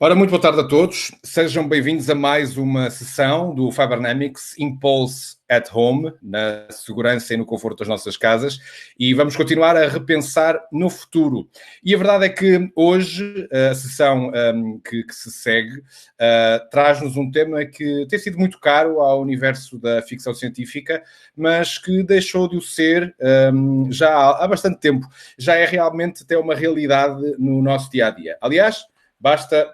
Ora, muito boa tarde a todos. Sejam bem-vindos a mais uma sessão do Fibernamics Impulse at Home, na segurança e no conforto das nossas casas, e vamos continuar a repensar no futuro. E a verdade é que hoje a sessão que se segue traz-nos um tema que tem sido muito caro ao universo da ficção científica, mas que deixou de o ser já há bastante tempo. Já é realmente até uma realidade no nosso dia-a-dia. Aliás, basta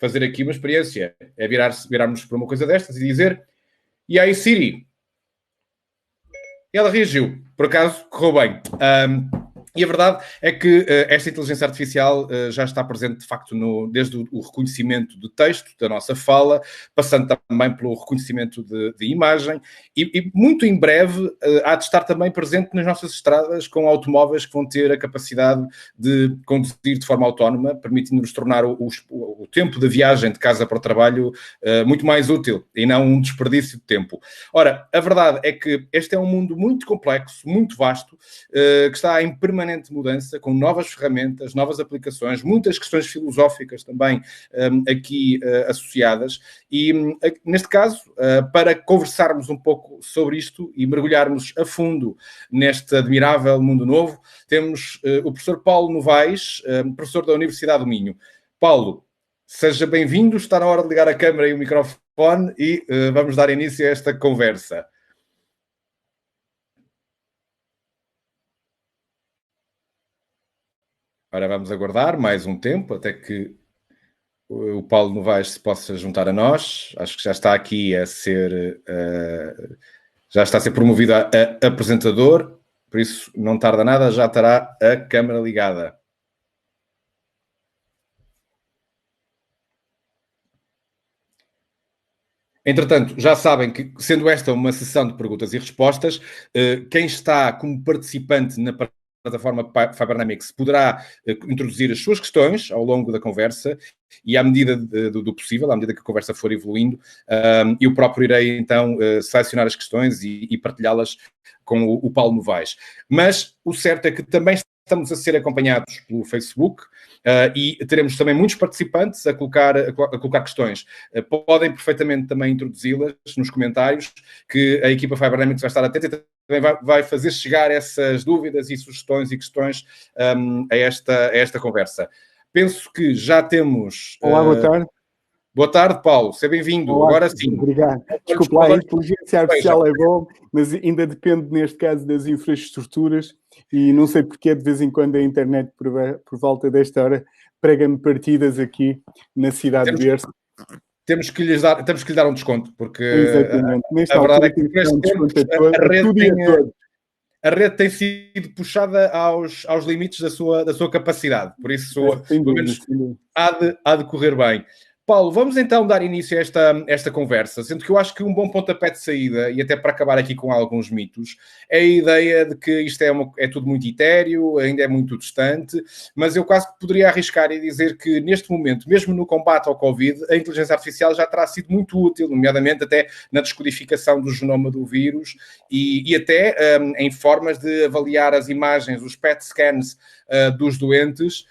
fazer aqui uma experiência, é virarmos para uma coisa destas e dizer: e aí Siri? Ela reagiu, por acaso correu bem. E a verdade é que esta inteligência artificial já está presente, de facto, desde o reconhecimento de texto, da nossa fala, passando também pelo reconhecimento de imagem, e muito em breve há de estar também presente nas nossas estradas com automóveis que vão ter a capacidade de conduzir de forma autónoma, permitindo-nos tornar o tempo de viagem de casa para o trabalho muito mais útil e não um desperdício de tempo. Ora, a verdade é que este é um mundo muito complexo, muito vasto, que está em permanente mudança, com novas ferramentas, novas aplicações, muitas questões filosóficas também aqui associadas. E neste caso, para conversarmos um pouco sobre isto e mergulharmos a fundo neste admirável mundo novo, temos o professor Paulo Novaes, professor da Universidade do Minho. Paulo, seja bem-vindo, está na hora de ligar a câmara e o microfone e vamos dar início a esta conversa. Ora, vamos aguardar mais um tempo até que o Paulo Novaes se possa juntar a nós. Acho que já está aqui a ser... já está a ser promovido a apresentador, por isso não tarda nada, já estará a câmara ligada. Entretanto, já sabem que, sendo esta uma sessão de perguntas e respostas, quem está como participante na plataforma Fibernamics poderá introduzir as suas questões ao longo da conversa e à medida do possível, à medida que a conversa for evoluindo, eu próprio irei então selecionar as questões e partilhá-las com o Paulo Novaes. Mas o certo é que também estamos a ser acompanhados pelo Facebook e teremos também muitos participantes a colocar questões. Podem perfeitamente também introduzi-las nos comentários, que a equipa Fibernamics vai estar atenta e também vai fazer chegar essas dúvidas e sugestões e questões a esta conversa. Penso que já temos... Olá, boa tarde. Boa tarde, Paulo. Seja bem-vindo. Olá, agora sim. Obrigado. Desculpe lá, a inteligência artificial é bom, mas ainda depende, neste caso, das infraestruturas e não sei porque de vez em quando a internet, por volta desta hora, prega-me partidas aqui na cidade de Berço. Temos que lhe dar um desconto, porque exatamente. A verdade é que por este tempo a rede tem sido puxada aos limites da sua capacidade, por isso, pelo menos, há de correr bem. Paulo, vamos então dar início a esta conversa, sendo que eu acho que um bom pontapé de saída, e até para acabar aqui com alguns mitos, é a ideia de que isto é tudo muito etéreo, ainda é muito distante, mas eu quase que poderia arriscar e dizer que neste momento, mesmo no combate ao Covid, a inteligência artificial já terá sido muito útil, nomeadamente até na descodificação do genoma do vírus e até em formas de avaliar as imagens, os PET scans dos doentes,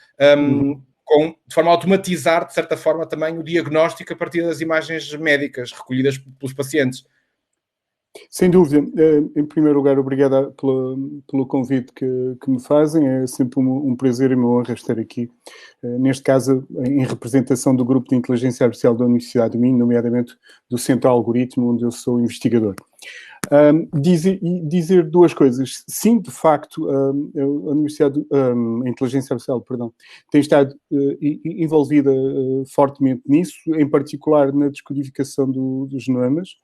de forma a automatizar, de certa forma, também o diagnóstico a partir das imagens médicas recolhidas pelos pacientes. Sem dúvida. Em primeiro lugar, obrigado pelo convite que me fazem. É sempre um prazer e uma honra estar aqui. Neste caso, em representação do Grupo de Inteligência Artificial da Universidade do Minho, nomeadamente do Centro Algoritmo, onde eu sou investigador. Dizer duas coisas. Sim, de facto, a inteligência artificial, tem estado envolvida fortemente nisso, em particular na descodificação dos genomas.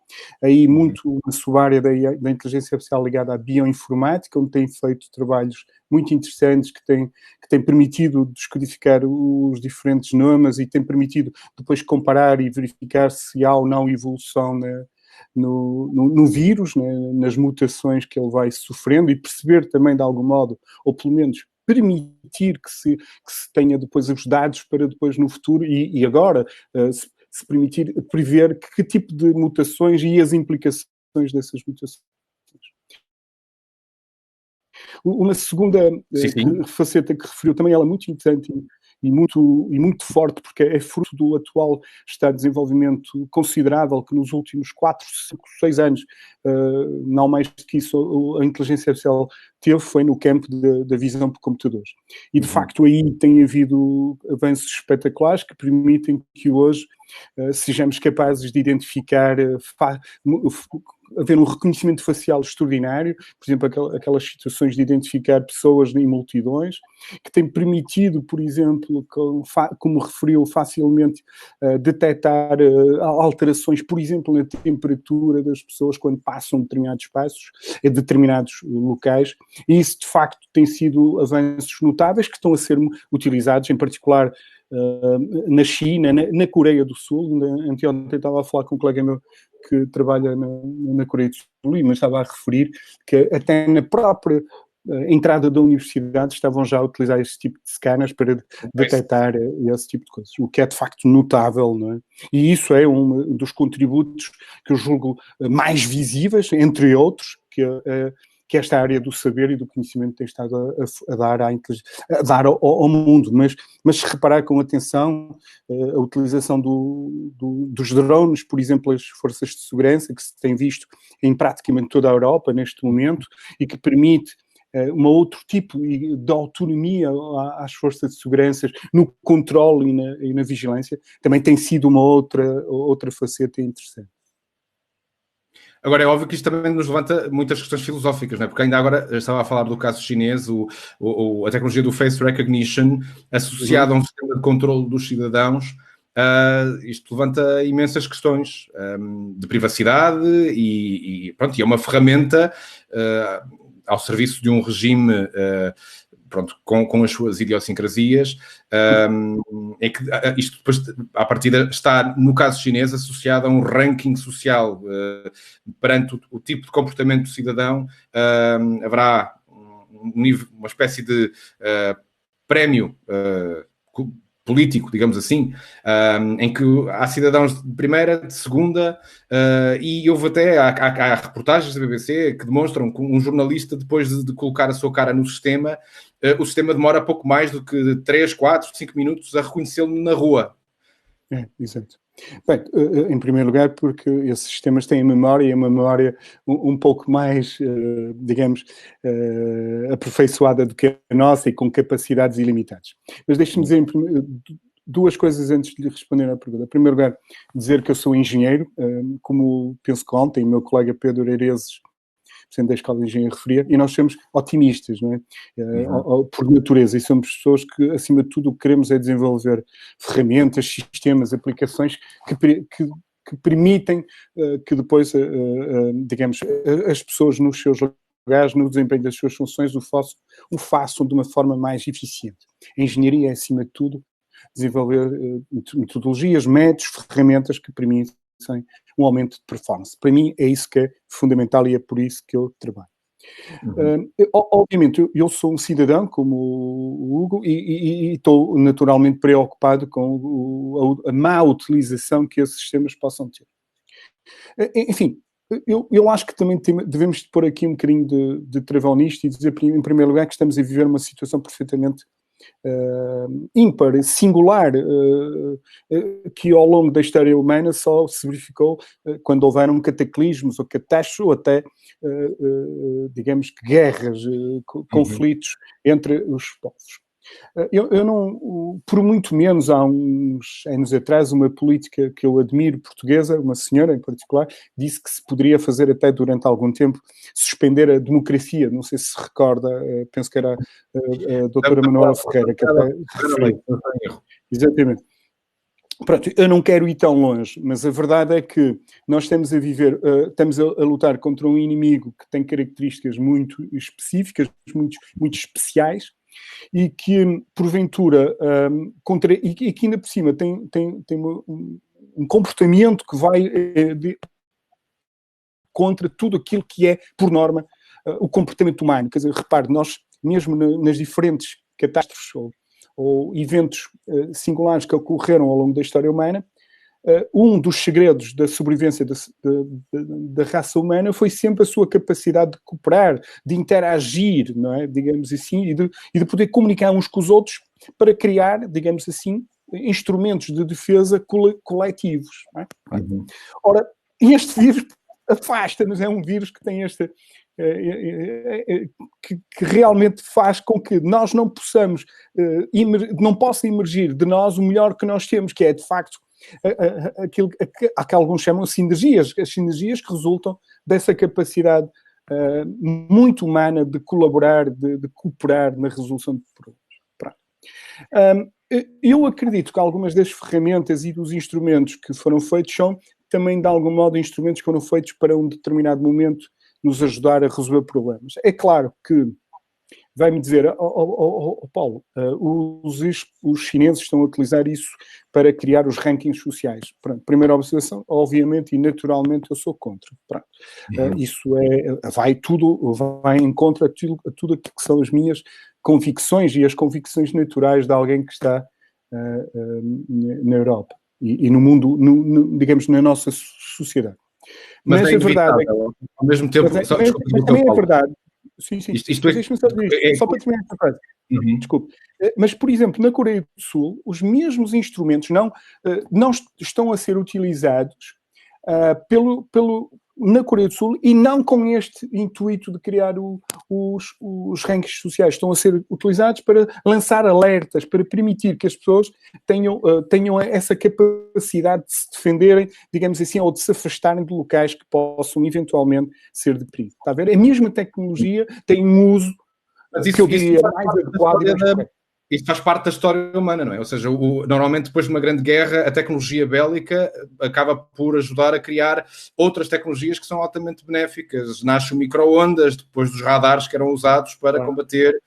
Aí muito na sua área da inteligência artificial ligada à bioinformática, onde tem feito trabalhos muito interessantes que têm permitido descodificar os diferentes genomas e tem permitido depois comparar e verificar se há ou não evolução no vírus, né, nas mutações que ele vai sofrendo e perceber também de algum modo, ou pelo menos permitir que se tenha depois os dados para depois no futuro e agora se permitir prever que tipo de mutações e as implicações dessas mutações. Uma segunda faceta que referiu também, ela é muito interessante e muito forte, porque é fruto do atual estado de desenvolvimento considerável que nos últimos 4, 5, 6 anos, não mais do que isso, a inteligência artificial teve, foi no campo da visão por computadores. E, de facto, aí tem havido avanços espetaculares que permitem que hoje sejamos capazes de identificar, haver um reconhecimento facial extraordinário, por exemplo, aquelas situações de identificar pessoas em multidões, que tem permitido, por exemplo, como referiu, facilmente detectar alterações, por exemplo, na temperatura das pessoas quando passam determinados espaços, em determinados locais, e isso, de facto, tem sido avanços notáveis que estão a ser utilizados, em particular, na China, na Coreia do Sul. Anteontem estava a falar com um colega meu que trabalha na Coreia do Sul, mas estava a referir que até na própria entrada da universidade estavam já a utilizar esse tipo de scanners para detectar esse tipo de coisas, o que é de facto notável, não é? E isso é um dos contributos que eu julgo mais visíveis, entre outros, que esta área do saber e do conhecimento tem estado a dar ao mundo. Mas se reparar com atenção, a utilização dos drones, por exemplo, as forças de segurança, que se tem visto em praticamente toda a Europa neste momento, e que permite um outro tipo de autonomia às forças de segurança no controle e na vigilância, também tem sido uma outra faceta interessante. Agora, é óbvio que isto também nos levanta muitas questões filosóficas, não é? Porque ainda agora eu estava a falar do caso chinês, a tecnologia do face recognition associada a um sistema de controle dos cidadãos. Isto levanta imensas questões de privacidade pronto, e é uma ferramenta ao serviço de um regime pronto, com as suas idiosincrasias, é que isto depois, à partida, está, no caso chinês, associado a um ranking social. Perante o tipo de comportamento do cidadão, haverá uma espécie de prémio político, digamos assim, em que há cidadãos de primeira, de segunda, e houve até, há reportagens da BBC que demonstram que um jornalista, depois de colocar a sua cara no sistema, o sistema demora pouco mais do que 3, 4, 5 minutos a reconhecê-lo na rua. Exato. Bem, em primeiro lugar, porque esses sistemas têm memória, e uma memória um pouco mais, digamos, aperfeiçoada do que a nossa e com capacidades ilimitadas. Mas deixe-me dizer duas coisas antes de lhe responder à pergunta. Em primeiro lugar, dizer que eu sou engenheiro, como penso que ontem o meu colega Pedro Erezes, presidente da Escola de Engenharia, referia, e nós somos otimistas, não é? Por natureza, e somos pessoas que, acima de tudo, o que queremos é desenvolver ferramentas, sistemas, aplicações que permitem que depois, digamos, as pessoas nos seus lugares, no desempenho das suas funções, o façam de uma forma mais eficiente. A engenharia é, acima de tudo, desenvolver metodologias, métodos, ferramentas que permitem um aumento de performance. Para mim é isso que é fundamental e é por isso que eu trabalho. Obviamente, eu sou um cidadão como o Hugo e estou naturalmente preocupado com a má utilização que esses sistemas possam ter. Enfim, eu acho que também devemos pôr aqui um bocadinho de travão nisto e dizer, em primeiro lugar, que estamos a viver uma situação perfeitamente ímpar, singular, que ao longo da história humana só se verificou quando houveram cataclismos ou catástrofes ou até, digamos que guerras, conflitos entre os povos. Eu não, por muito menos há uns anos atrás, uma política que eu admiro, portuguesa, uma senhora em particular, disse que se poderia fazer até durante algum tempo, suspender a democracia. Não sei se se recorda, penso que era a doutora Manuela Ferreira, que até referiu. Exatamente. Pronto, eu não quero ir tão longe, mas a verdade é que nós estamos a lutar contra um inimigo que tem características muito específicas, muito especiais, e que, porventura, e que ainda por cima tem um comportamento que vai contra tudo aquilo que é, por norma, o comportamento humano. Quer dizer, repare, nós, mesmo nas diferentes catástrofes ou eventos singulares que ocorreram ao longo da história humana, um dos segredos da sobrevivência da raça humana foi sempre a sua capacidade de cooperar, de interagir, não é? Digamos assim, e de poder comunicar uns com os outros para criar, digamos assim, instrumentos de defesa coletivos. Não é? Ora, este vírus afasta-nos, é um vírus que tem esta... que realmente faz com que nós não possamos, não possa emergir de nós o melhor que nós temos, que é, de facto, aquilo que alguns chamam sinergias, as sinergias que resultam dessa capacidade muito humana de colaborar, de cooperar na resolução de problemas. Eu acredito que algumas das ferramentas e dos instrumentos que foram feitos são também, de algum modo, instrumentos que foram feitos para um determinado momento nos ajudar a resolver problemas. É claro que vai-me dizer, Paulo, os chineses estão a utilizar isso para criar os rankings sociais. Pronto, primeira observação, obviamente e naturalmente eu sou contra. Isso vai em contra a tudo aquilo que são as minhas convicções e as convicções naturais de alguém que está na Europa e no mundo, digamos, na nossa sociedade. Mas a verdade é que, ao mesmo tempo, mas também é verdade. Sim. Deixa-me só dizer isto, só para terminar esta frase. Desculpe. Mas, por exemplo, na Coreia do Sul, os mesmos instrumentos não estão a ser utilizados na Coreia do Sul e não com este intuito de criar os rankings sociais. Estão a ser utilizados para lançar alertas, para permitir que as pessoas tenham essa capacidade de se defenderem, digamos assim, ou de se afastarem de locais que possam eventualmente ser de perigo. Está a ver? A mesma tecnologia tem um uso que eu diria mais adequado e mais correto. Isto faz parte da história humana, não é? Ou seja, normalmente depois de uma grande guerra, a tecnologia bélica acaba por ajudar a criar outras tecnologias que são altamente benéficas. Nasce o micro-ondas, depois dos radares que eram usados para combater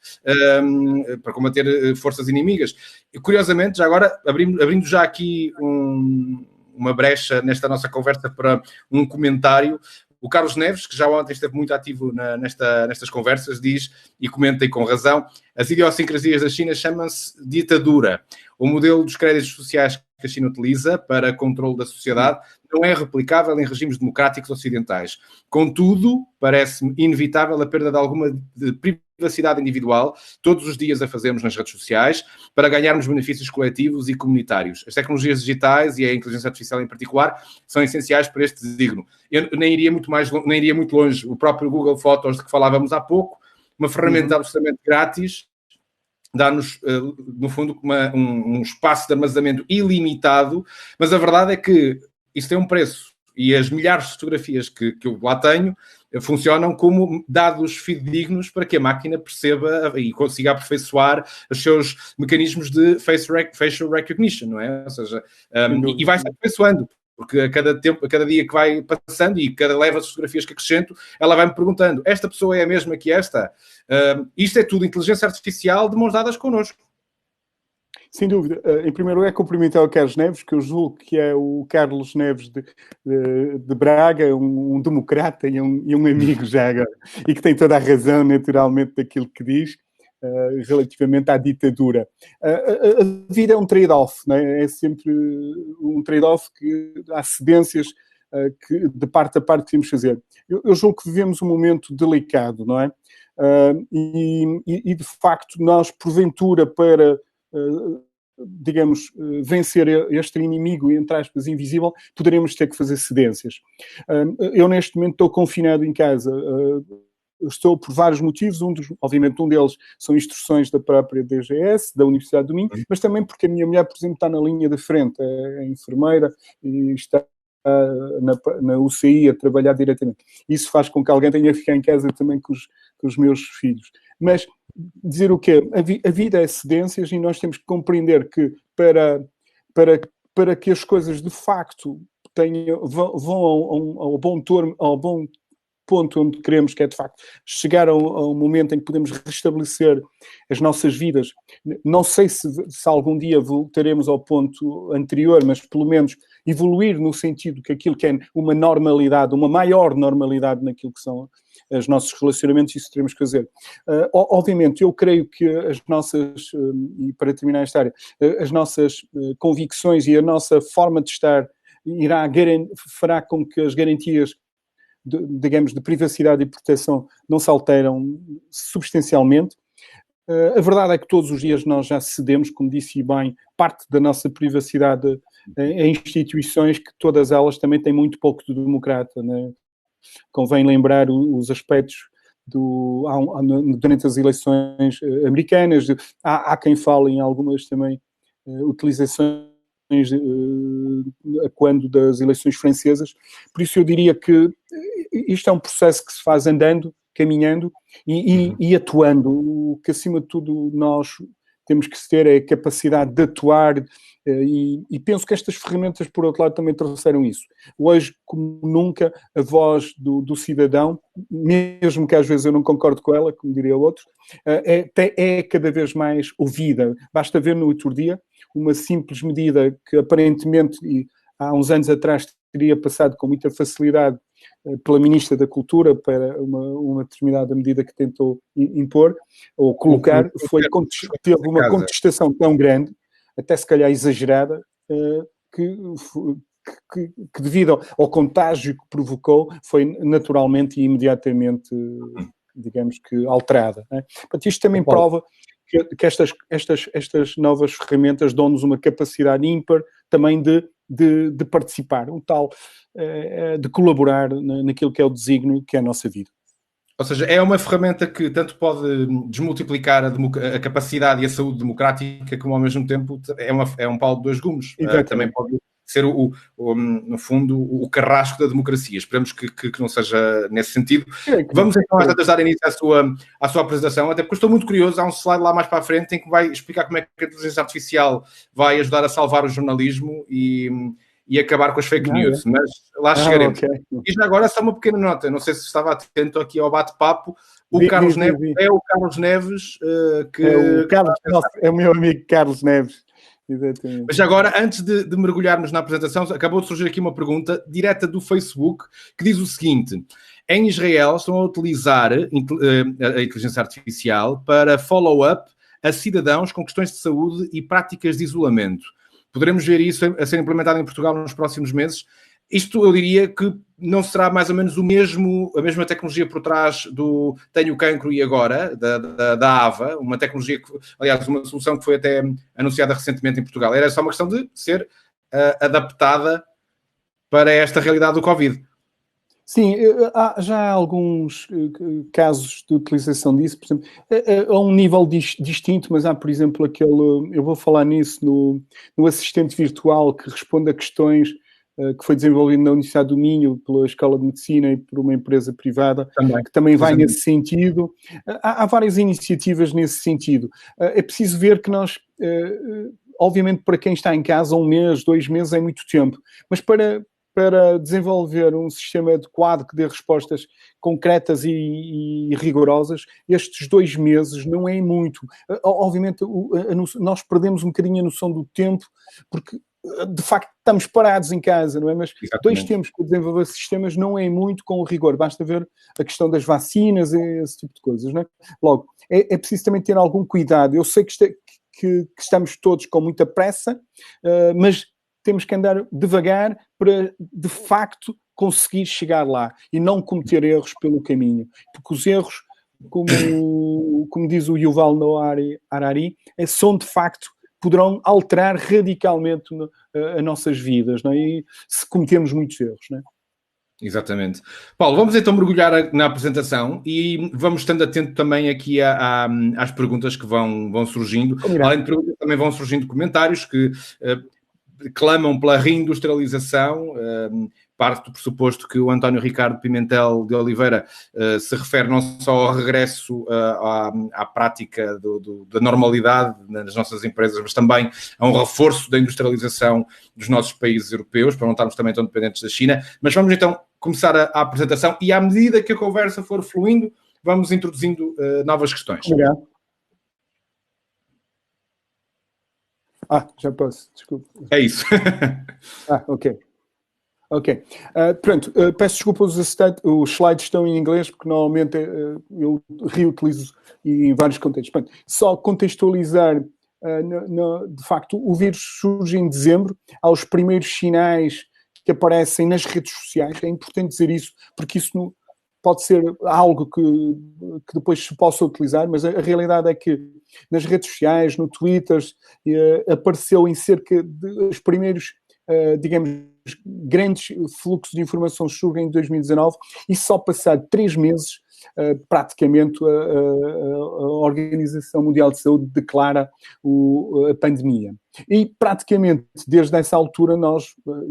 forças inimigas. E, curiosamente, já agora, abrindo já aqui uma brecha nesta nossa conversa para um comentário, o Carlos Neves, que já ontem esteve muito ativo nestas conversas, diz, e comenta e com razão, as idiosincrasias da China chamam-se ditadura. O modelo dos créditos sociais que a China utiliza para controle da sociedade não é replicável em regimes democráticos ocidentais. Contudo, parece-me inevitável a perda de alguma privacidade individual, todos os dias a fazermos nas redes sociais, para ganharmos benefícios coletivos e comunitários. As tecnologias digitais e a inteligência artificial em particular são essenciais para este desígnio. Eu nem iria muito longe. O próprio Google Fotos de que falávamos há pouco, uma ferramenta absolutamente grátis, dá-nos, no fundo, um espaço de armazenamento ilimitado, mas a verdade é que isso tem um preço e as milhares de fotografias que eu lá tenho funcionam como dados fidedignos para que a máquina perceba e consiga aperfeiçoar os seus mecanismos de facial recognition, não é? Ou seja, e vai-se aperfeiçoando, porque a cada dia que vai passando e cada leva de fotografias que acrescento, ela vai-me perguntando, esta pessoa é a mesma que esta? Isto é tudo inteligência artificial de mãos dadas connosco. Sem dúvida. Em primeiro lugar, cumprimentar o Carlos Neves, que eu julgo que é o Carlos Neves de Braga, um democrata e um amigo já agora, e que tem toda a razão, naturalmente, daquilo que diz relativamente à ditadura. A vida é um trade-off, não é? É sempre um trade-off que há cedências que de parte a parte temos que fazer. Eu julgo que vivemos um momento delicado, não é? E de facto, nós, porventura, para digamos, vencer este inimigo, entre aspas, invisível, poderemos ter que fazer cedências. Eu, neste momento, estou confinado em casa. Estou por vários motivos. Obviamente, um deles são instruções da própria DGS, da Universidade do Minho, mas também porque a minha mulher, por exemplo, está na linha da frente, é enfermeira e está na UCI a trabalhar diretamente. Isso faz com que alguém tenha que ficar em casa também com os meus filhos. Mas dizer o quê? A vida é cedências e nós temos que compreender que para que as coisas de facto vão ao bom ponto onde queremos, que é de facto chegar ao momento em que podemos restabelecer as nossas vidas. Não sei se algum dia voltaremos ao ponto anterior, mas pelo menos evoluir no sentido que aquilo que é uma normalidade, uma maior normalidade naquilo que são os nossos relacionamentos, isso teremos que fazer. Obviamente, eu creio que as nossas, e para terminar esta área, as nossas convicções e a nossa forma de estar fará com que as garantias digamos, de privacidade e proteção não se alteram substancialmente. A verdade é que todos os dias nós já cedemos, como disse bem, parte da nossa privacidade em instituições que todas elas também têm muito pouco de democrata, né? Convém lembrar os aspectos durante as eleições americanas. Há quem fale em algumas também utilizações a quando das eleições francesas. Por isso eu diria que isto é um processo que se faz andando, caminhando e atuando. O que acima de tudo nós temos que ter é a capacidade de atuar e penso que estas ferramentas, por outro lado, também trouxeram isso. Hoje, como nunca, a voz do cidadão, mesmo que às vezes eu não concordo com ela, como diria o outro, é cada vez mais ouvida. Basta ver no outro dia uma simples medida que aparentemente há uns anos atrás teria passado com muita facilidade pela Ministra da Cultura para uma determinada medida que tentou impor ou colocar, teve uma contestação tão grande, até se calhar exagerada, que devido ao contágio que provocou, foi naturalmente e imediatamente, digamos que, alterada. Né? Portanto, isto também prova que estas novas ferramentas dão-nos uma capacidade ímpar também de participar, de colaborar naquilo que é o desígnio que é a nossa vida. Ou seja, é uma ferramenta que tanto pode desmultiplicar a capacidade e a saúde democrática, como ao mesmo tempo é um pau de dois gumes. Também pode ser, no fundo, o carrasco da democracia. Esperamos que não seja nesse sentido. Vamos então às tantas dar início à sua apresentação, até porque estou muito curioso. Há um slide lá mais para a frente em que vai explicar como é que a inteligência artificial vai ajudar a salvar o jornalismo e acabar com as fake news, mas lá chegaremos. Okay. E já agora só uma pequena nota, não sei se estava atento aqui ao bate-papo, Carlos Neves é o Carlos Neves que... É o meu amigo Carlos Neves. Exatamente. Mas agora, antes de mergulharmos na apresentação, acabou de surgir aqui uma pergunta direta do Facebook que diz o seguinte: em Israel estão a utilizar a inteligência artificial para follow-up a cidadãos com questões de saúde e práticas de isolamento. Poderemos ver isso a ser implementado em Portugal nos próximos meses. Isto eu diria que não será mais ou menos a mesma tecnologia por trás do Tenho Cancro e Agora, da AVA, uma tecnologia, aliás, uma solução que foi até anunciada recentemente em Portugal. Era só uma questão de ser adaptada para esta realidade do Covid. Sim, já há alguns casos de utilização disso, por exemplo, a um nível distinto, mas há, por exemplo, eu vou falar nisso no assistente virtual que responde a questões que foi desenvolvido na Universidade do Minho pela Escola de Medicina e por uma empresa privada, que também vai nesse sentido. Há várias iniciativas nesse sentido. É preciso ver que nós, obviamente para quem está em casa, 1 mês, 2 meses é muito tempo, mas para desenvolver um sistema adequado que dê respostas concretas e rigorosas, estes 2 meses não é muito. Obviamente, nós perdemos um bocadinho a noção do tempo, porque, de facto, estamos parados em casa, não é? Mas exatamente. 2 tempos para desenvolver sistemas não é muito com rigor. Basta ver a questão das vacinas e esse tipo de coisas, não é? Logo, é preciso também ter algum cuidado. Eu sei que estamos todos com muita pressa, mas temos que andar devagar para, de facto, conseguir chegar lá e não cometer erros pelo caminho. Porque os erros, como diz o Yuval Noah Harari, são, de facto, poderão alterar radicalmente as nossas vidas, não é? E se cometemos muitos erros, não é? Exatamente. Paulo, vamos então mergulhar na apresentação e vamos estando atento também aqui às perguntas que vão surgindo. Além de perguntas, também vão surgindo comentários que clamam pela reindustrialização, parte do pressuposto que o António Ricardo Pimentel de Oliveira se refere não só ao regresso à prática da normalidade nas nossas empresas, mas também a um reforço da industrialização dos nossos países europeus, para não estarmos também tão dependentes da China. Mas vamos então começar a apresentação e à medida que a conversa for fluindo, vamos introduzindo novas questões. Obrigado. Já posso, desculpa. É isso. Ok. Pronto, peço desculpa, os slides estão em inglês, porque normalmente eu reutilizo em vários contextos. Pronto, só contextualizar, de facto, o vírus surge em dezembro, aos primeiros sinais que aparecem nas redes sociais. É importante dizer isso, porque isso pode ser algo que depois se possa utilizar, mas a realidade é que nas redes sociais, no Twitter, apareceu em cerca dos primeiros, digamos, grandes fluxos de informação surgem em 2019 e só passado 3 meses praticamente a Organização Mundial de Saúde declara a pandemia. E praticamente desde essa altura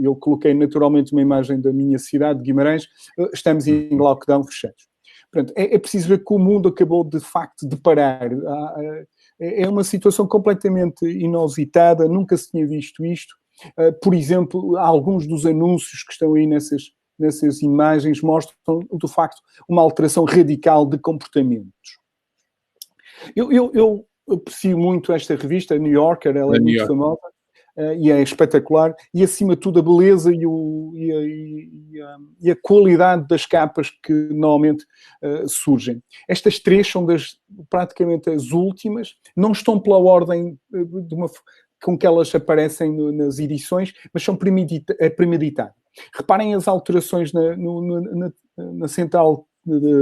eu coloquei naturalmente uma imagem da minha cidade, de Guimarães, estamos em lockdown fechados. Portanto, é preciso ver que o mundo acabou de facto de parar. É uma situação completamente inusitada, nunca se tinha visto isto. Por exemplo, alguns dos anúncios que estão aí nessas imagens mostram, de facto, uma alteração radical de comportamentos. Eu aprecio muito esta revista, a New Yorker, ela é muito famosa e é espetacular, e acima de tudo a beleza e a qualidade das capas que normalmente surgem. Estas 3 são praticamente as últimas, não estão pela ordem com que elas aparecem nas edições, mas são premeditadas. Reparem as alterações na central,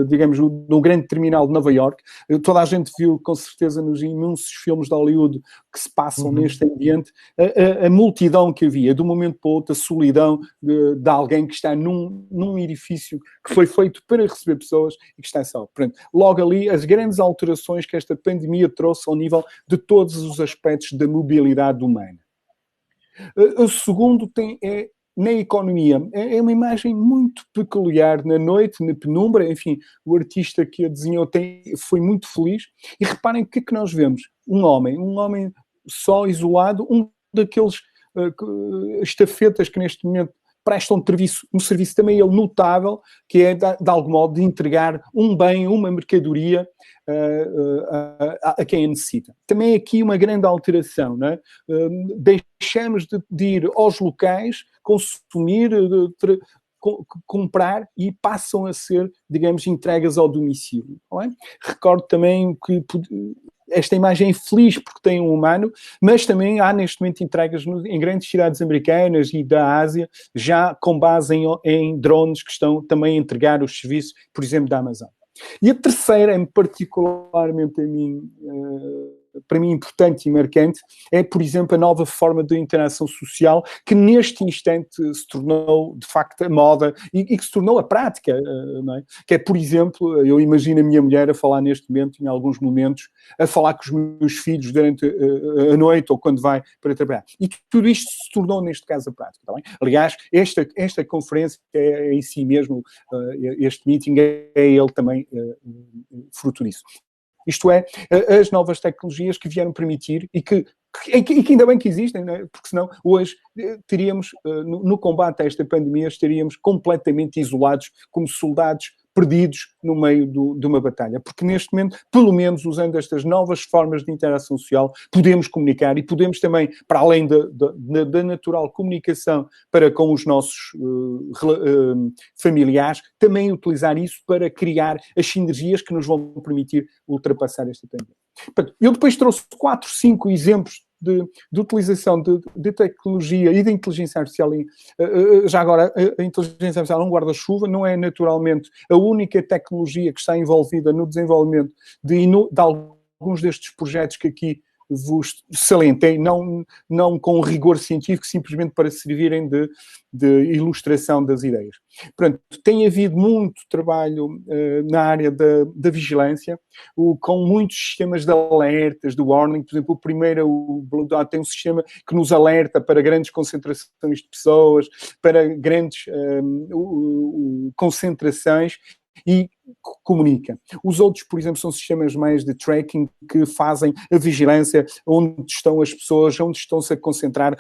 digamos, no grande terminal de Nova Iorque. Toda a gente viu, com certeza, nos imensos filmes de Hollywood que se passam neste ambiente, a multidão que havia, de um momento para o outro, a solidão de alguém que está num edifício que foi feito para receber pessoas e que está só. Portanto, logo ali, as grandes alterações que esta pandemia trouxe ao nível de todos os aspectos da mobilidade humana. O segundo na economia. É uma imagem muito peculiar na noite, na penumbra, enfim, o artista que a desenhou foi muito feliz. E reparem o que é que nós vemos. Um homem só, isolado, um daqueles estafetas que neste momento prestam um serviço também ele notável, que é, de algum modo, de entregar um bem, uma mercadoria a quem a necessita. Também aqui uma grande alteração, não é? Deixamos de ir aos locais, consumir, comprar e passam a ser, digamos, entregas ao domicílio. Não é? Recordo também que esta imagem é feliz porque tem um humano, mas também há neste momento entregas em grandes cidades americanas e da Ásia, já com base em drones que estão também a entregar os serviços, por exemplo, da Amazon. E a terceira, particularmente para mim importante e marcante, é, por exemplo, a nova forma de interação social que neste instante se tornou, de facto, a moda e que se tornou a prática, não é? Que é, por exemplo, eu imagino a minha mulher a falar neste momento, em alguns momentos, a falar com os meus filhos durante a noite ou quando vai para trabalhar. E tudo isto se tornou, neste caso, a prática. Está bem? Aliás, esta conferência é em si mesmo, este meeting é ele também fruto disso. Isto é, as novas tecnologias que vieram permitir e que ainda bem que existem, não é? Porque senão hoje teríamos, no combate a esta pandemia, estaríamos completamente isolados como soldados perdidos no meio de uma batalha. Porque neste momento, pelo menos usando estas novas formas de interação social, podemos comunicar e podemos também, para além da natural comunicação para com os nossos familiares, também utilizar isso para criar as sinergias que nos vão permitir ultrapassar esta pandemia. Portanto, eu depois trouxe 4, 5 exemplos de utilização de tecnologia e de inteligência artificial. Já agora, a inteligência artificial é um guarda-chuva, não é naturalmente a única tecnologia que está envolvida no desenvolvimento de alguns destes projetos que aqui vos salientei, não com rigor científico, simplesmente para servirem de ilustração das ideias. Portanto, tem havido muito trabalho na área da vigilância, com muitos sistemas de alertas, de warning. Por exemplo, o Blue Dot tem um sistema que nos alerta para grandes concentrações de pessoas, para grandes concentrações, e comunica. Os outros, por exemplo, são sistemas mais de tracking que fazem a vigilância onde estão as pessoas, onde estão-se a concentrar,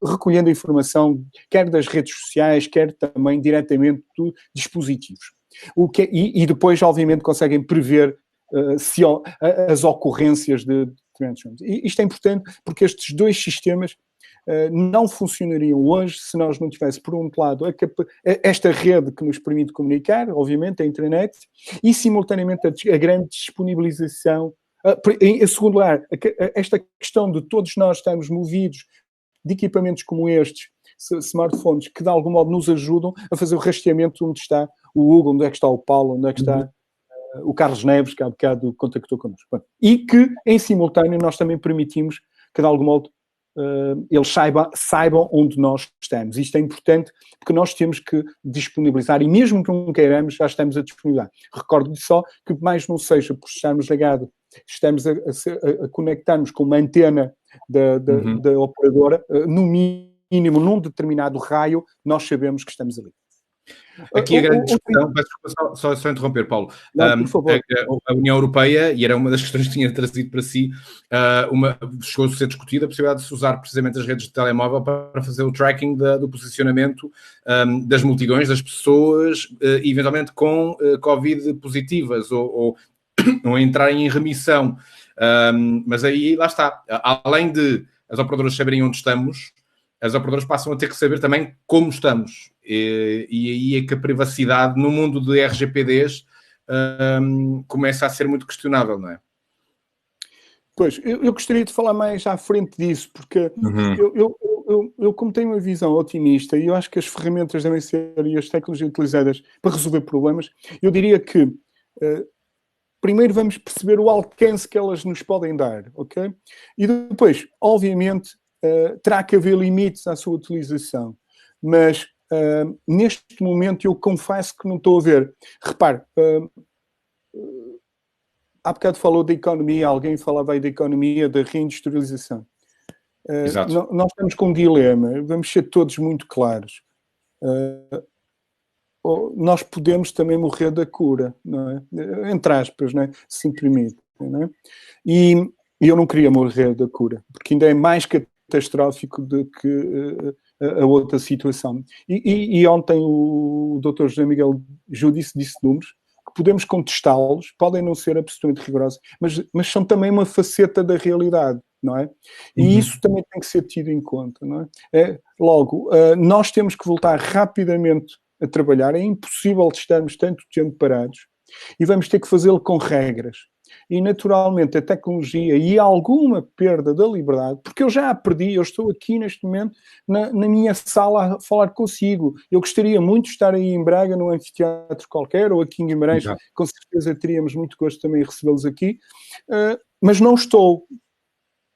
recolhendo a informação, quer das redes sociais, quer também diretamente dos dispositivos. E depois, obviamente, conseguem prever as ocorrências de determinados. Isto é importante porque estes dois sistemas não funcionariam hoje se nós não tivéssemos, por um lado, esta rede que nos permite comunicar, obviamente, a intranet, e, simultaneamente, a grande disponibilização. Em segundo lugar, esta questão de todos nós estarmos movidos de equipamentos como estes, smartphones que de algum modo nos ajudam a fazer o rastreamento onde está o Hugo, onde é que está o Paulo, onde é que está o Carlos Neves, que há bocado contactou connosco. Bom, e que, em simultâneo, nós também permitimos que, de algum modo, eles saibam onde nós estamos. Isto é importante porque nós temos que disponibilizar, e mesmo que não queiramos, já estamos a disponibilizar. Recordo-lhe só que mais não seja por estarmos ligados, estamos a conectar-nos com uma antena da operadora, no mínimo, num determinado raio, nós sabemos que estamos ali. Aqui a grande discussão, só interromper, Paulo. Não, por favor. A União Europeia, e era uma das questões que tinha trazido para si, chegou a ser discutida a possibilidade de se usar precisamente as redes de telemóvel para fazer o tracking do posicionamento das multidões, das pessoas, eventualmente com Covid positivas ou entrarem em remissão. Mas aí, lá está. Além de as operadoras saberem onde estamos, as operadoras passam a ter que saber também como estamos. E aí é que a privacidade no mundo de RGPDs começa a ser muito questionável, não é? Pois, eu gostaria de falar mais à frente disso, porque eu como tenho uma visão otimista, e eu acho que as ferramentas devem ser e as tecnologias utilizadas para resolver problemas, eu diria que primeiro vamos perceber o alcance que elas nos podem dar, ok? E depois, obviamente, terá que haver limites à sua utilização, mas neste momento eu confesso que não estou a ver. Repare, há bocado falou da economia, alguém falava aí da economia, da reindustrialização. Nós estamos com um dilema, vamos ser todos muito claros. Nós podemos também morrer da cura, não é? Entre aspas, não é? Se me permite. Não é? E eu não queria morrer da cura, porque ainda é mais catastrófico do que a outra situação. E ontem o Dr. José Miguel Judice disse números que podemos contestá-los, podem não ser absolutamente rigorosos, mas são também uma faceta da realidade, não é? E isso também tem que ser tido em conta, não é? Logo, nós temos que voltar rapidamente a trabalhar, é impossível estarmos tanto tempo parados e vamos ter que fazê-lo com regras. E, naturalmente, a tecnologia e alguma perda da liberdade, porque eu já a perdi, eu estou aqui neste momento na minha sala a falar consigo. Eu gostaria muito de estar aí em Braga, num anfiteatro qualquer, ou aqui em Guimarães, com certeza teríamos muito gosto também de recebê-los aqui, mas não estou.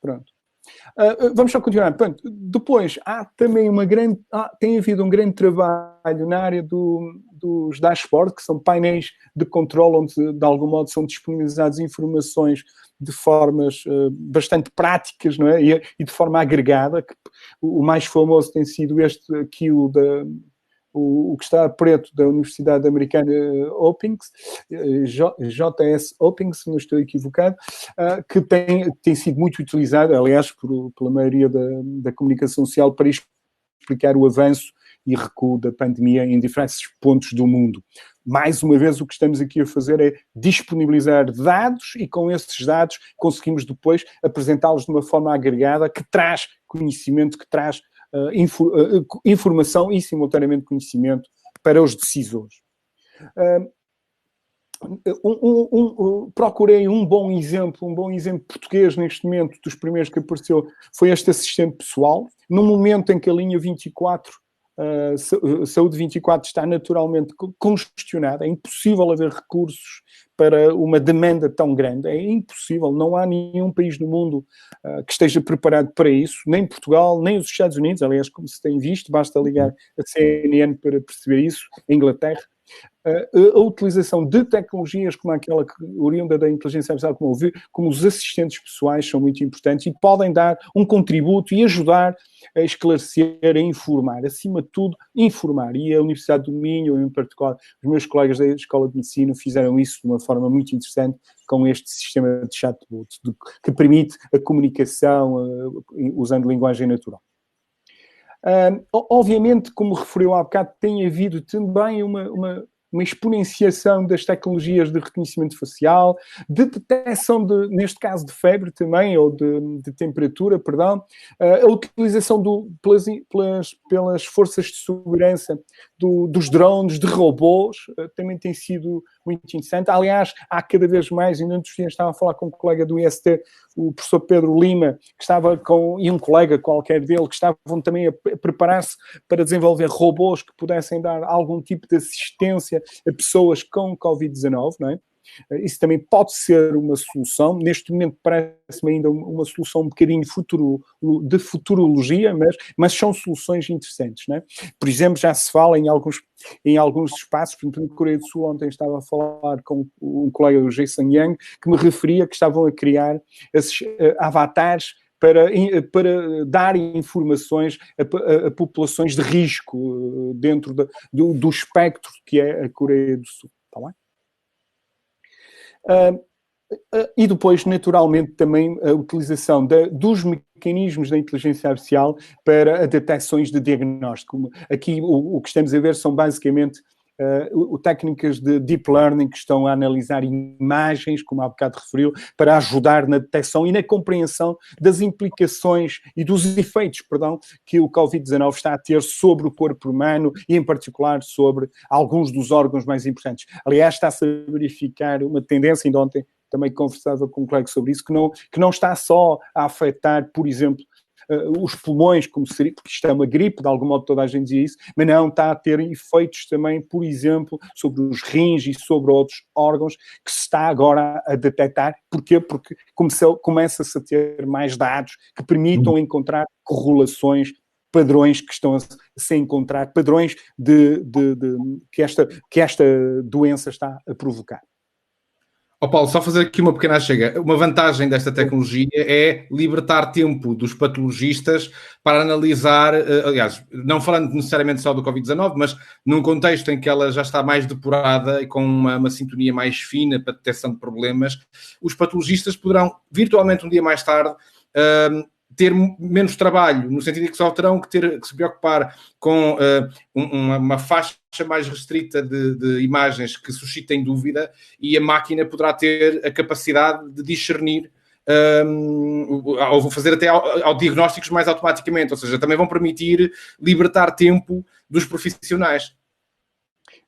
Pronto. Vamos só continuar. Pronto, depois, há também tem havido um grande trabalho na área dos dashboards, que são painéis de controle onde, de algum modo, são disponibilizadas informações de formas bastante práticas, não é? E de forma agregada. O mais famoso tem sido este aqui, o que está a preto da Universidade Americana Hopkins, JS Hopkins, se não estou equivocado, que tem sido muito utilizado, aliás, pela maioria da comunicação social para explicar o avanço e recuo da pandemia em diferentes pontos do mundo. Mais uma vez, o que estamos aqui a fazer é disponibilizar dados e com esses dados conseguimos depois apresentá-los de uma forma agregada que traz conhecimento, que traz informação e, simultaneamente, conhecimento para os decisores. Procurei um bom exemplo português neste momento, dos primeiros que apareceu, foi este assistente pessoal. No momento em que a linha 24, Saúde 24, está naturalmente congestionada, é impossível haver recursos para uma demanda tão grande, é impossível, não há nenhum país no mundo que esteja preparado para isso, nem Portugal, nem os Estados Unidos, aliás, como se tem visto, basta ligar a CNN para perceber isso, a Inglaterra. A utilização de tecnologias como aquela que oriunda da inteligência artificial, como os assistentes pessoais, são muito importantes e podem dar um contributo e ajudar a esclarecer, a informar, acima de tudo, informar. E a Universidade do Minho, em particular, os meus colegas da Escola de Medicina fizeram isso de uma forma muito interessante com este sistema de chatbot, que permite a comunicação usando linguagem natural. Obviamente, como referiu há bocado, tem havido também uma uma exponenciação das tecnologias de reconhecimento facial, de detecção, neste caso, de febre também, ou de temperatura, perdão, a utilização pelas forças de segurança dos drones, de robôs, também tem sido muito interessante. Aliás, há cada vez mais, ainda antes estava a falar com um colega do IST, o professor Pedro Lima, que estava e um colega qualquer dele, que estavam também a preparar-se para desenvolver robôs que pudessem dar algum tipo de assistência a pessoas com Covid-19, não é? Isso também pode ser uma solução. Neste momento parece-me ainda uma solução um bocadinho de futurologia, mas são soluções interessantes, não é? Por exemplo, já se fala em alguns espaços, por exemplo, na Coreia do Sul, ontem estava a falar com um colega, o Jason Yang, que me referia que estavam a criar esses avatares para dar informações a populações de risco dentro do espectro que é a Coreia do Sul. Está bem? E depois, naturalmente, também a utilização dos mecanismos da inteligência artificial para detecções de diagnóstico. Aqui o que estamos a ver são basicamente técnicas de deep learning que estão a analisar imagens, como há bocado referiu, para ajudar na detecção e na compreensão das implicações e dos efeitos, que o Covid-19 está a ter sobre o corpo humano e, em particular, sobre alguns dos órgãos mais importantes. Aliás, está-se a verificar uma tendência, ainda ontem também conversava com um colega sobre isso, que não está só a afetar, por exemplo, os pulmões, como seria, porque isto é uma gripe, de algum modo toda a gente dizia isso, mas não, está a ter efeitos também, por exemplo, sobre os rins e sobre outros órgãos que se está agora a detectar. Porquê? Porque começa-se a ter mais dados que permitam encontrar correlações, padrões que estão a se encontrar, padrões que esta doença está a provocar. Paulo, só fazer aqui uma pequena chega. Uma vantagem desta tecnologia é libertar tempo dos patologistas para analisar, aliás, não falando necessariamente só do Covid-19, mas num contexto em que ela já está mais depurada e com uma sintonia mais fina para a detecção de problemas, os patologistas poderão, virtualmente um dia mais tarde, ter menos trabalho, no sentido de que só terão que se preocupar com uma faixa mais restrita de imagens que suscitem dúvida, e a máquina poderá ter a capacidade de discernir ou fazer até ao diagnósticos mais automaticamente, ou seja, também vão permitir libertar tempo dos profissionais.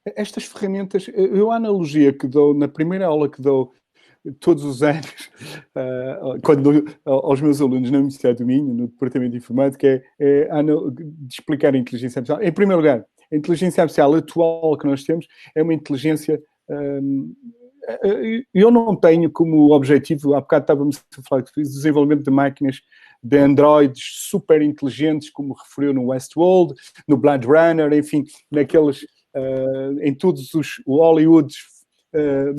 Estas ferramentas, a analogia que dou, na primeira aula que dou todos os anos, quando aos meus alunos na Universidade do Minho, no Departamento de Informática, é de explicar a inteligência artificial. Em primeiro lugar, a inteligência artificial atual que nós temos é uma inteligência... eu não tenho como objetivo, há bocado estávamos a falar de desenvolvimento de máquinas de androides super inteligentes, como referiu no Westworld, no Blade Runner, enfim, em todos os Hollywoods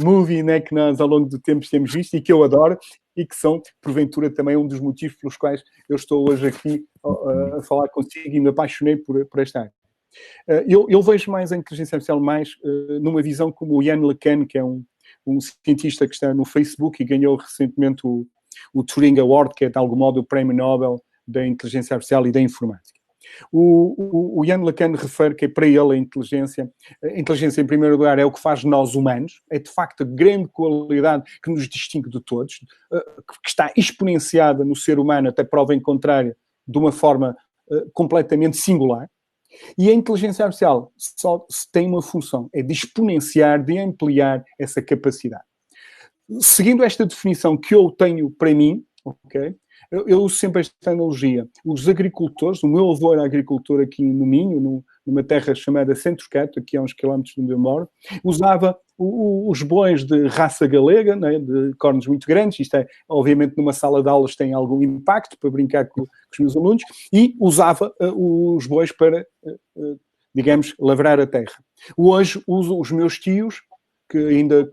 movie, né, que nós ao longo do tempo temos visto e que eu adoro, e que são, porventura, também um dos motivos pelos quais eu estou hoje aqui a falar consigo e me apaixonei por esta área. Eu vejo mais a inteligência artificial numa visão como o Yann LeCun, que é um cientista que está no Facebook e ganhou recentemente o Turing Award, que é de algum modo o prémio Nobel da inteligência artificial e da informática. O Yann LeCun refere que para ele a inteligência em primeiro lugar é o que faz nós humanos, é de facto a grande qualidade que nos distingue de todos, que está exponenciada no ser humano até prova em contrário, de uma forma completamente singular. E a inteligência artificial só tem uma função, é de exponenciar, de ampliar essa capacidade. Seguindo esta definição que eu tenho para mim, ok? Eu uso sempre esta analogia. Os agricultores, o meu avô era agricultor aqui no Minho, numa terra chamada Centro Cato, aqui a uns quilómetros de onde eu moro, usava os bois de raça galega, né, de cornos muito grandes, isto é, obviamente numa sala de aulas tem algum impacto para brincar com os meus alunos, e usava os bois para, digamos, lavrar a terra. Hoje uso os meus tios, que ainda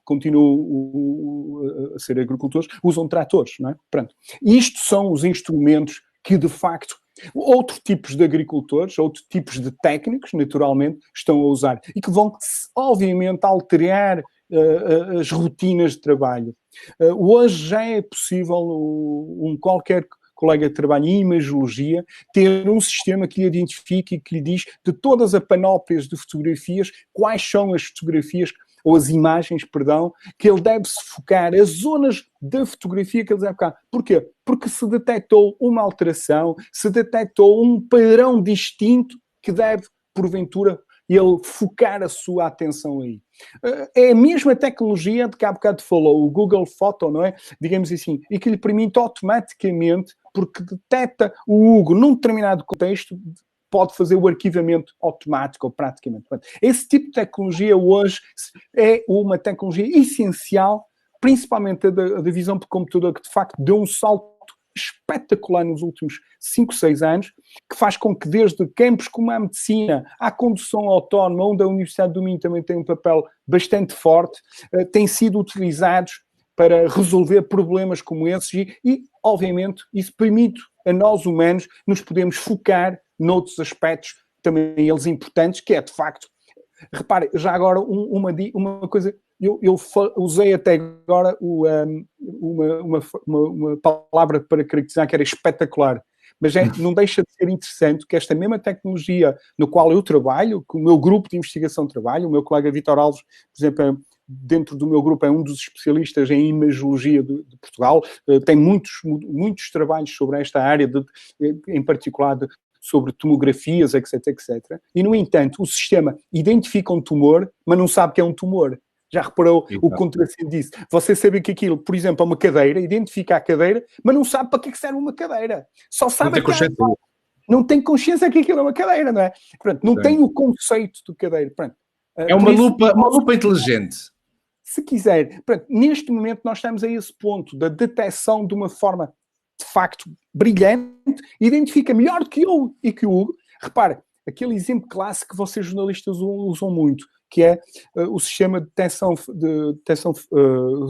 continuam a ser agricultores, usam tratores, não é? Pronto. Isto são os instrumentos que, de facto, outros tipos de agricultores, outros tipos de técnicos, naturalmente, estão a usar e que vão, obviamente, alterar as rotinas de trabalho. Hoje já é possível qualquer colega que trabalha em imagiologia, ter um sistema que lhe identifique e que lhe diz de todas as panóplias de fotografias, quais são as fotografias ou as imagens, perdão, que ele deve se focar, as zonas da fotografia que ele deve focar. Porquê? Porque se detectou uma alteração, se detectou um padrão distinto que deve, porventura, ele focar a sua atenção aí. É a mesma tecnologia de que há bocado falou, o Google Photo, não é? Digamos assim, e que lhe permite automaticamente, porque detecta o Hugo num determinado contexto, pode fazer o arquivamento automático, ou praticamente. Esse tipo de tecnologia hoje é uma tecnologia essencial, principalmente a da visão por computador, que de facto deu um salto espetacular nos últimos 5, 6 anos, que faz com que desde campos como a medicina, à condução autónoma, onde a Universidade do Minho também tem um papel bastante forte, têm sido utilizados para resolver problemas como esses e, obviamente, isso permite a nós humanos nos podemos focar noutros aspectos também eles importantes, que é de facto, repare, já agora uma coisa, eu usei até agora uma palavra para caracterizar que era espetacular, mas não deixa de ser interessante que esta mesma tecnologia no qual eu trabalho, que o meu grupo de investigação trabalha, o meu colega Vítor Alves, por exemplo, dentro do meu grupo é um dos especialistas em imagiologia de Portugal, tem muitos trabalhos sobre esta área, em particular sobre tomografias, etc, etc. E, no entanto, o sistema identifica um tumor, mas não sabe que é um tumor. Já reparou o contrassenso disso? Você sabe que aquilo, por exemplo, é uma cadeira, identifica a cadeira, mas não sabe para que serve uma cadeira. Só sabe não tem consciência que aquilo é uma cadeira, não é? Portanto, não tem o conceito de cadeira. Portanto, é uma lupa inteligente. Se quiser. Portanto, neste momento nós estamos a esse ponto da detecção de uma forma de facto brilhante, identifica melhor do que eu e que o Hugo. Repara, aquele exemplo clássico que vocês jornalistas usam muito, que é o sistema de detecção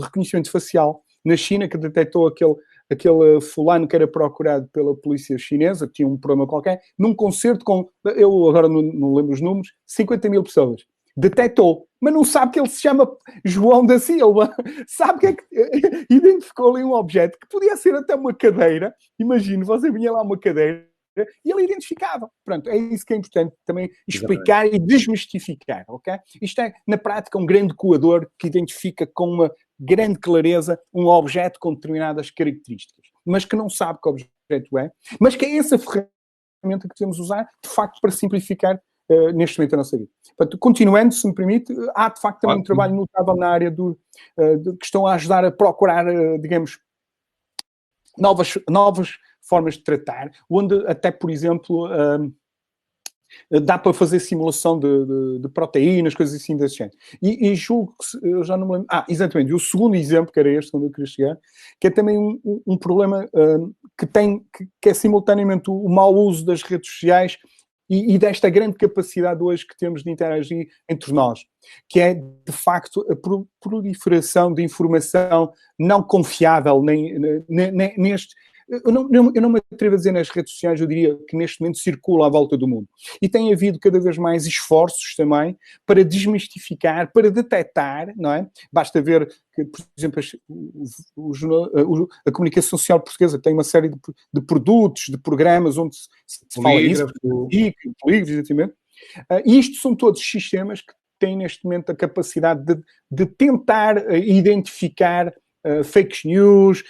reconhecimento facial na China, que detectou aquele fulano que era procurado pela polícia chinesa, que tinha um problema qualquer, num concerto com, eu agora não lembro os números, 50 mil pessoas. Detectou, mas não sabe que ele se chama João da Silva. Sabe que é que identificou ali um objeto que podia ser até uma cadeira. Imagine, você vinha lá uma cadeira e ele identificava. Pronto, é isso que é importante também explicar e desmistificar, ok? Isto é, na prática, um grande coador que identifica com uma grande clareza um objeto com determinadas características, mas que não sabe que objeto é, mas que é essa ferramenta que devemos usar, de facto, para simplificar neste momento a nossa vida. Portanto, continuando, se me permite, há de facto também um trabalho notável na área que estão a ajudar a procurar, digamos, novas formas de tratar, onde até, por exemplo, dá para fazer simulação de proteínas, coisas assim desse género. E julgo que, eu já não me lembro... exatamente, o segundo exemplo, que era este, onde eu queria chegar, que é também um problema que é simultaneamente o mau uso das redes sociais e desta grande capacidade hoje que temos de interagir entre nós, que é, de facto, a proliferação de informação não confiável neste... Eu não me atrevo a dizer nas redes sociais, eu diria que neste momento circula à volta do mundo. E tem havido cada vez mais esforços também para desmistificar, para detectar, não é? Basta ver que, por exemplo, a comunicação social portuguesa tem uma série de produtos, de programas onde se fala isso, polígrafos, exatamente. E isto são todos sistemas que têm neste momento a capacidade de tentar identificar fake news,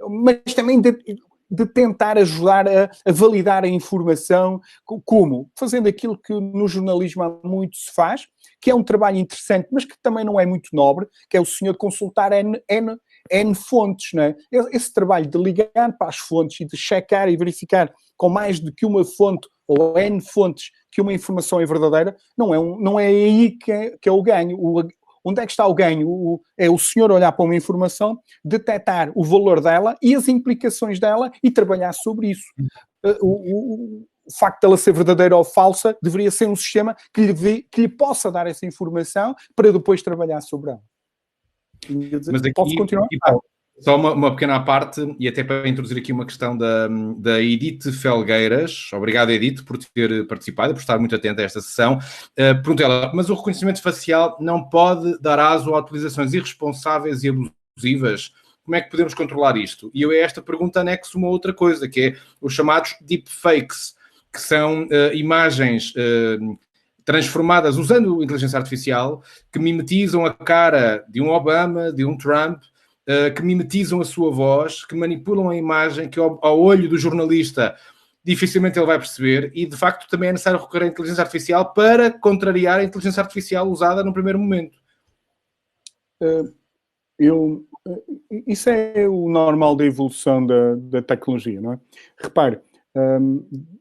mas também de tentar ajudar a validar a informação, como? Fazendo aquilo que no jornalismo há muito se faz, que é um trabalho interessante, mas que também não é muito nobre, que é o senhor consultar N fontes, não é? Esse trabalho de ligar para as fontes e de checar e verificar com mais do que uma fonte ou N fontes que uma informação é verdadeira, não é aí que é o ganho. Onde é que está o ganho? É o senhor olhar para uma informação, detectar o valor dela e as implicações dela e trabalhar sobre isso. O facto de ela ser verdadeira ou falsa deveria ser um sistema que lhe possa dar essa informação para depois trabalhar sobre ela. Mas aqui, posso continuar? Só uma pequena parte, e até para introduzir aqui uma questão da Edith Felgueiras. Obrigado, Edith, por ter participado, por estar muito atenta a esta sessão. Pergunta ela, mas o reconhecimento facial não pode dar aso a utilizações irresponsáveis e abusivas como é que podemos controlar isto? E eu a esta pergunta anexo uma outra coisa, que é os chamados deepfakes, que são imagens transformadas usando inteligência artificial, que mimetizam a cara de um Obama, de um Trump, que mimetizam a sua voz, que manipulam a imagem, que ao olho do jornalista dificilmente ele vai perceber, e de facto também é necessário recorrer à inteligência artificial para contrariar a inteligência artificial usada no primeiro momento. Isso é o normal da evolução da tecnologia, não é? Repare,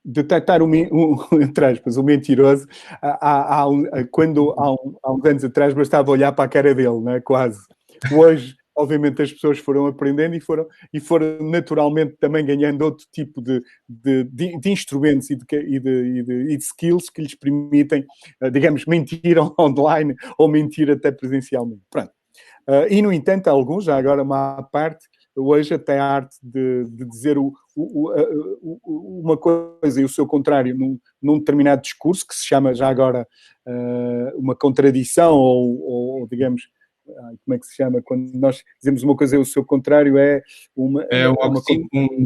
detectar entre aspas, o mentiroso, quando há uns anos atrás bastava olhar para a cara dele, não é? Quase. Hoje, obviamente, as pessoas foram aprendendo e foram naturalmente também ganhando outro tipo de instrumentos e de skills que lhes permitem, digamos, mentir online ou mentir até presencialmente. Pronto. E, no entanto, alguns, já agora uma parte, hoje até a arte de dizer uma coisa e o seu contrário num determinado discurso, que se chama já agora uma contradição ou digamos, como é que se chama? Quando nós dizemos uma coisa e o seu contrário é um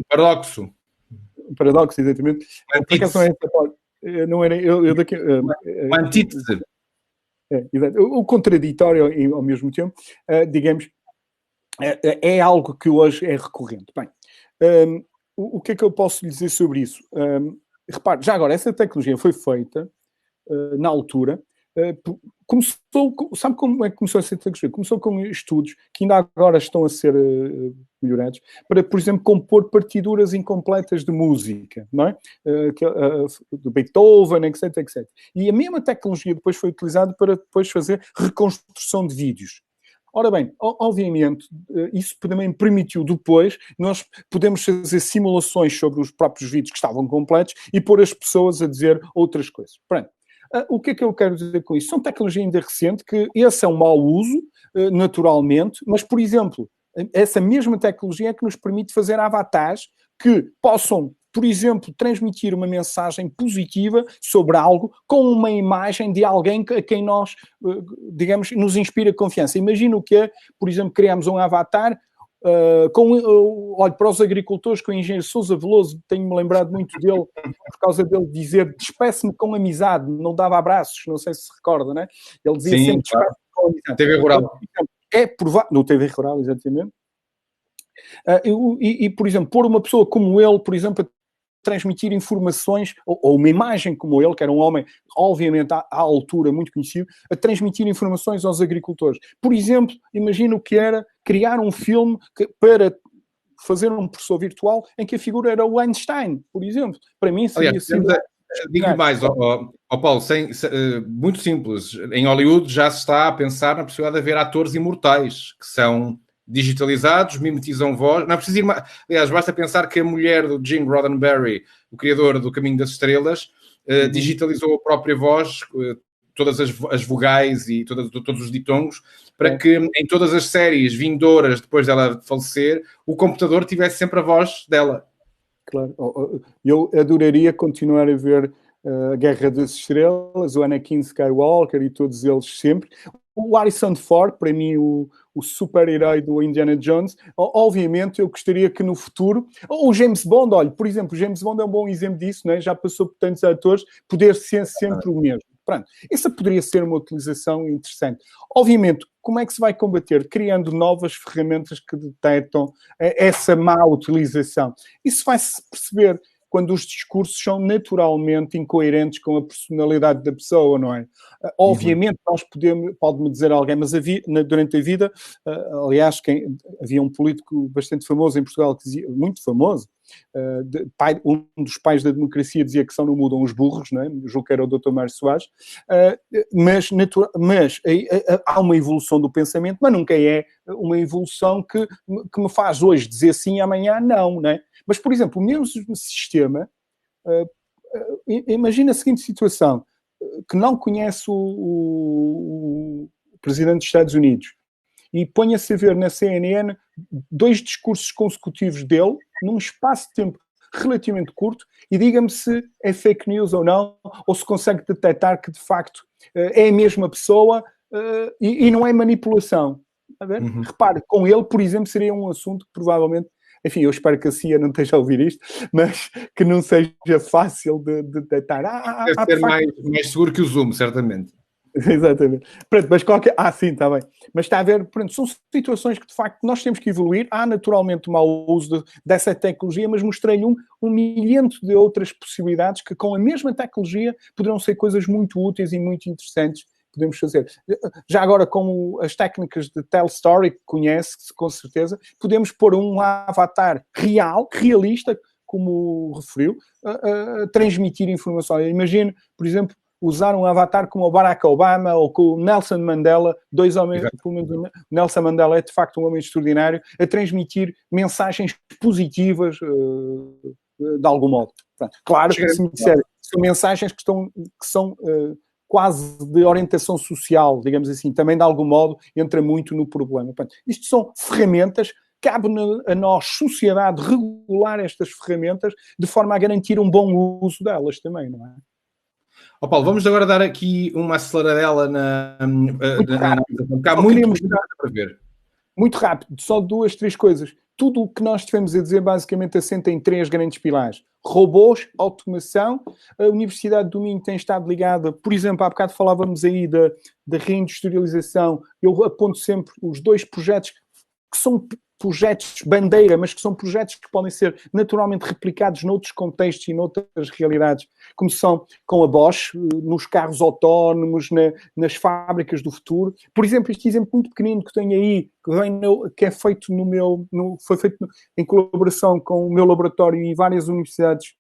paradoxo. Um paradoxo, exatamente. Por acaso não era eu daqui... Uma antítese. O contraditório ao mesmo tempo, digamos, é algo que hoje é recorrente. Bem, o que é que eu posso lhe dizer sobre isso? Repare, já agora, essa tecnologia foi feita na altura, sabe como é que começou essa tecnologia? Começou com estudos que ainda agora estão a ser melhorados para, por exemplo, compor partituras incompletas de música, não é? De Beethoven, etc, etc. E a mesma tecnologia depois foi utilizada para depois fazer reconstrução de vídeos. Ora bem, obviamente, isso também permitiu depois, nós podemos fazer simulações sobre os próprios vídeos que estavam completos e pôr as pessoas a dizer outras coisas. Pronto. O que é que eu quero dizer com isso? São tecnologia ainda recente, que esse é um mau uso, naturalmente, mas, por exemplo, essa mesma tecnologia é que nos permite fazer avatares que possam, por exemplo, transmitir uma mensagem positiva sobre algo com uma imagem de alguém a quem nós, digamos, nos inspira confiança. Imagina o que é, por exemplo, criamos um avatar olha, para os agricultores, com o engenheiro Sousa Veloso, tenho-me lembrado muito dele, por causa dele dizer despeço-me com amizade, não dava abraços, não sei se recorda, né? Ele dizia sempre despeço-me com amizade. TV Rural. É provável, no TV Rural, exatamente. Por exemplo, pôr uma pessoa como ele, por exemplo, a transmitir informações, ou uma imagem como ele, que era um homem, obviamente, à altura, muito conhecido, a transmitir informações aos agricultores. Por exemplo, imagina o que era criar um filme para fazer um professor virtual em que a figura era o Einstein, por exemplo. Para mim seria... Digo-lhe mais, Paulo, muito simples. Em Hollywood já se está a pensar na possibilidade de haver atores imortais, que são digitalizados, mimetizam voz. Não é preciso ir mais. Aliás, basta pensar que a mulher do Gene Roddenberry, o criador do Caminho das Estrelas, digitalizou a própria voz, todas as vogais e todos os ditongos, para que em todas as séries vindouras, depois dela falecer, o computador tivesse sempre a voz dela. Claro. Eu adoraria continuar a ver a Guerra das Estrelas, o Anakin Skywalker e todos eles sempre. O Harrison Ford, para mim, o super-herói do Indiana Jones. Obviamente, eu gostaria que no futuro... O James Bond, olha, por exemplo, o James Bond é um bom exemplo disso, né? Já passou por tantos atores, poder ser sempre o mesmo. Pronto, essa poderia ser uma utilização interessante. Obviamente, como é que se vai combater? Criando novas ferramentas que detectam essa má utilização. Isso vai-se perceber quando os discursos são naturalmente incoerentes com a personalidade da pessoa, não é? Obviamente, nós pode-me dizer alguém, mas durante a vida, aliás, havia um político bastante famoso em Portugal, que dizia, muito famoso, um dos pais da democracia dizia que só não mudam os burros, não é? Julgo que era o Dr. Mário Soares, mas há uma evolução do pensamento, mas nunca é uma evolução que me faz hoje dizer sim e amanhã não, não é? Mas, por exemplo, o mesmo sistema, imagina a seguinte situação, que não conhece o presidente dos Estados Unidos e ponha-se a ver na CNN 2 discursos consecutivos dele, num espaço de tempo relativamente curto, e diga-me se é fake news ou não, ou se consegue detectar que, de facto, é a mesma pessoa e não é manipulação. A ver? Repare, com ele, por exemplo, seria um assunto que provavelmente, enfim, eu espero que a CIA não esteja a ouvir isto, mas que não seja fácil de detectar. Deve ser mais seguro que o Zoom, certamente. Exatamente. Pronto, mas qualquer... sim, está bem. Mas está a ver, pronto, são situações que de facto nós temos que evoluir. Há naturalmente o mau uso dessa tecnologia, mas mostrei-lhe um milhento de outras possibilidades que com a mesma tecnologia poderão ser coisas muito úteis e muito interessantes. Podemos fazer. Já agora, com as técnicas de Tell Story, que conhece-se com certeza, podemos pôr um avatar realista, como referiu, a transmitir informação. Imagine, por exemplo, usar um avatar como o Barack Obama ou com o Nelson Mandela, dois homens, pelo menos o Nelson Mandela é de facto um homem extraordinário, a transmitir mensagens positivas de algum modo. Portanto, claro que se me disser, são mensagens que são quase de orientação social, digamos assim, também de algum modo entra muito no problema. Portanto, isto são ferramentas, cabe a nós, sociedade, regular estas ferramentas de forma a garantir um bom uso delas também, não é? Paulo, vamos agora dar aqui uma aceleradela na há muito para ver. Muito rápido, só 2, 3 coisas. Tudo o que nós tivemos a dizer basicamente assenta em 3 grandes pilares. Robôs, automação. A Universidade do Minho tem estado ligada, por exemplo, há bocado falávamos aí da reindustrialização. Eu aponto sempre os 2 projetos que são projetos bandeira, mas que são projetos que podem ser naturalmente replicados noutros contextos e noutras realidades, como são com a Bosch, nos carros autónomos, nas fábricas do futuro. Por exemplo, este exemplo muito pequenino que tenho aí, que é feito foi feito em colaboração com o meu laboratório e várias universidades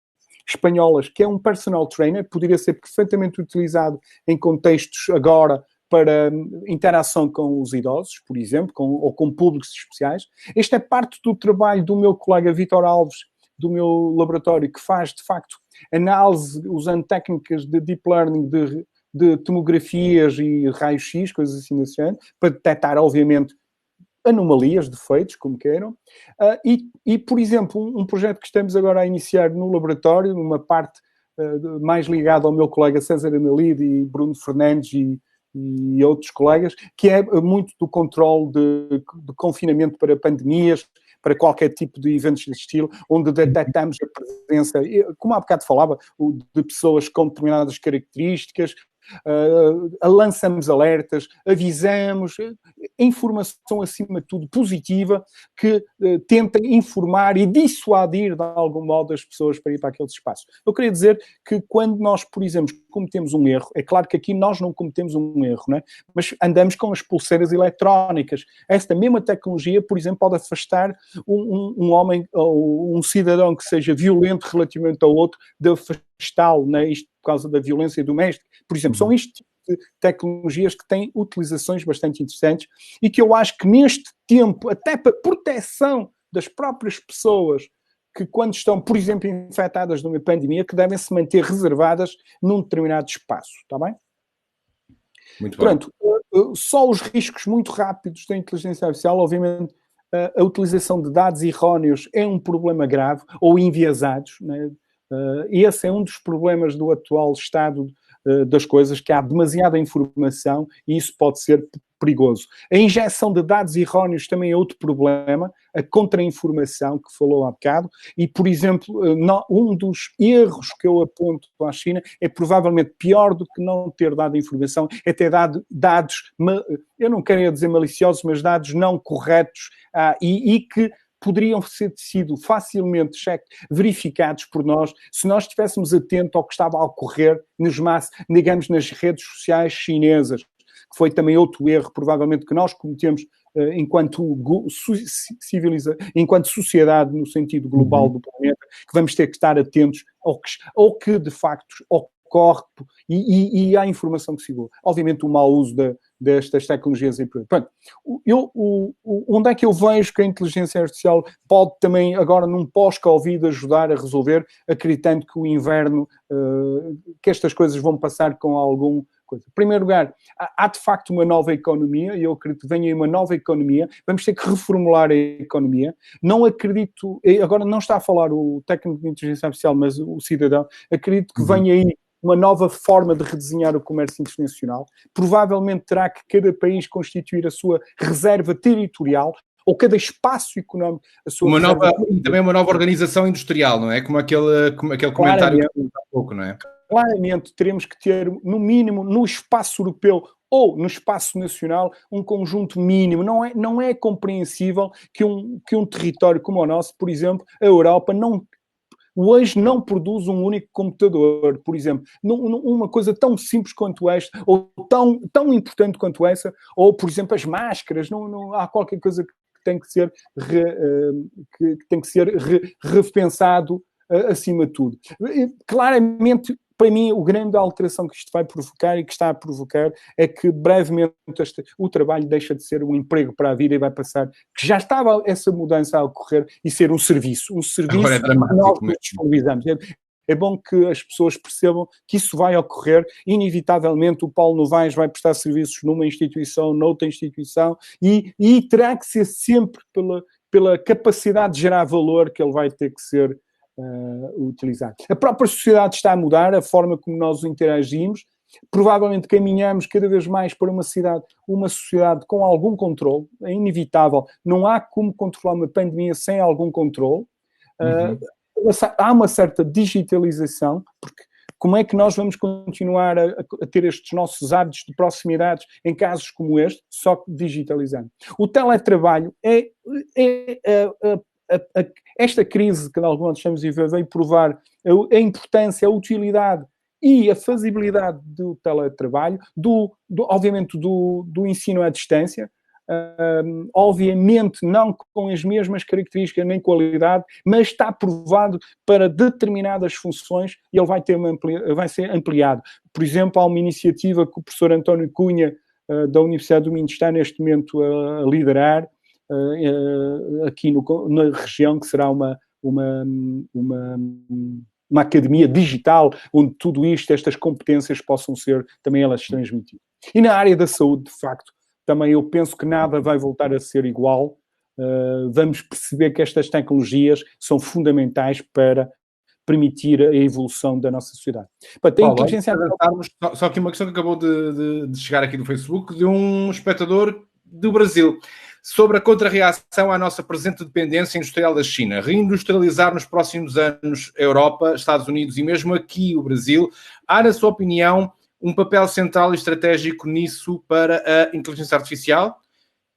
espanholas, que é um personal trainer, poderia ser perfeitamente utilizado em contextos agora para interação com os idosos, por exemplo, ou com públicos especiais. Esta é parte do trabalho do meu colega Vítor Alves, do meu laboratório, que faz, de facto, análise usando técnicas de deep learning de tomografias e raios-x, coisas assim desse género, para detectar, obviamente, anomalias, defeitos, como queiram. E, por exemplo, um projeto que estamos agora a iniciar no laboratório, numa parte mais ligada ao meu colega César Analide e Bruno Fernandes e outros colegas, que é muito do controle de confinamento para pandemias, para qualquer tipo de eventos deste estilo, onde detectamos a presença, como há bocado falava, de pessoas com determinadas características, lançamos alertas, avisamos, informação acima de tudo positiva, que tenta informar e dissuadir de algum modo as pessoas para ir para aqueles espaços. Eu queria dizer que quando nós, por exemplo, cometemos um erro, é claro que aqui nós não cometemos um erro, não é? Mas andamos com as pulseiras eletrónicas. Esta mesma tecnologia, por exemplo, pode afastar um homem ou um cidadão que seja violento relativamente ao outro, de afastá-lo, não é? Isto por causa da violência doméstica. Por exemplo, são este tipo de tecnologias que têm utilizações bastante interessantes e que eu acho que neste tempo, até para proteção das próprias pessoas que quando estão, por exemplo, infectadas de uma pandemia, que devem se manter reservadas num determinado espaço, está bem? Muito bem. Portanto, só os riscos muito rápidos da inteligência artificial, obviamente, a utilização de dados erróneos é um problema grave, ou enviesados, né? Esse é um dos problemas do atual estado das coisas, que há demasiada informação e isso pode ser perigoso. A injeção de dados erróneos também é outro problema, a contra-informação que falou há bocado, e, por exemplo, um dos erros que eu aponto à China é provavelmente pior do que não ter dado informação, é ter dado dados, eu não quero dizer maliciosos, mas dados não corretos e que poderiam ter sido facilmente verificados por nós se nós estivéssemos atentos ao que estava a ocorrer digamos, nas redes sociais chinesas, que foi também outro erro, provavelmente, que nós cometemos enquanto sociedade, no sentido global do planeta, que vamos ter que estar atentos ao que de facto ocorre e à informação que circula. Obviamente, o mau uso destas tecnologias. Pronto, onde é que eu vejo que a inteligência artificial pode também, agora num pós-Covid, ajudar a resolver, acreditando que o inverno, que estas coisas vão passar com algum coisa. Em primeiro lugar, há de facto uma nova economia, e eu acredito que venha aí uma nova economia, vamos ter que reformular a economia. Não acredito, agora não está a falar o técnico de inteligência artificial, mas o cidadão, acredito que venha aí uma nova forma de redesenhar o comércio internacional. Provavelmente terá que cada país constituir a sua reserva territorial, ou cada espaço económico a sua reserva territorial. Também uma nova organização industrial, não é? Como aquele comentário que há pouco, não é? Claramente teremos que ter, no mínimo, no espaço europeu ou no espaço nacional, um conjunto mínimo. Não é compreensível que um território como o nosso, por exemplo, a Europa, hoje não produz um único computador, por exemplo. Uma coisa tão simples quanto esta, ou tão importante quanto essa, ou, por exemplo, as máscaras. Não há qualquer coisa que tem que ser, repensado acima de tudo. Claramente, para mim, a grande alteração que isto vai provocar e que está a provocar é que brevemente o trabalho deixa de ser um emprego para a vida e vai passar, que já estava essa mudança a ocorrer, e ser um serviço. Um serviço que nós disponibilizamos. É bom que as pessoas percebam que isso vai ocorrer. Inevitavelmente, o Paulo Novaes vai prestar serviços numa instituição, noutra instituição, e terá que ser sempre pela capacidade de gerar valor que ele vai ter que ser utilizado. A própria sociedade está a mudar, a forma como nós interagimos. Provavelmente caminhamos cada vez mais para uma sociedade com algum controle. É inevitável. Não há como controlar uma pandemia sem algum controle. Há uma certa digitalização, porque como é que nós vamos continuar a ter estes nossos hábitos de proximidades em casos como este, só digitalizando? O teletrabalho esta crise que alguns estamos a viver veio provar a importância, a utilidade e a fazibilidade do teletrabalho, obviamente do ensino à distância, obviamente não com as mesmas características nem qualidade, mas está provado para determinadas funções e ele vai ser ampliado. Por exemplo, há uma iniciativa que o professor António Cunha, da Universidade do Minho, está neste momento a liderar, aqui na região, que será uma academia digital, onde tudo isto, estas competências possam ser também elas transmitidas. E na área da saúde, de facto, também eu penso que nada vai voltar a ser igual. Vamos perceber que estas tecnologias são fundamentais para permitir a evolução da nossa sociedade. Só que uma questão que acabou de chegar aqui do Facebook, de um espectador do Brasil, sobre a contrarreação à nossa presente dependência industrial da China. Reindustrializar nos próximos anos a Europa, Estados Unidos e mesmo aqui o Brasil. Há, na sua opinião, um papel central e estratégico nisso para a inteligência artificial?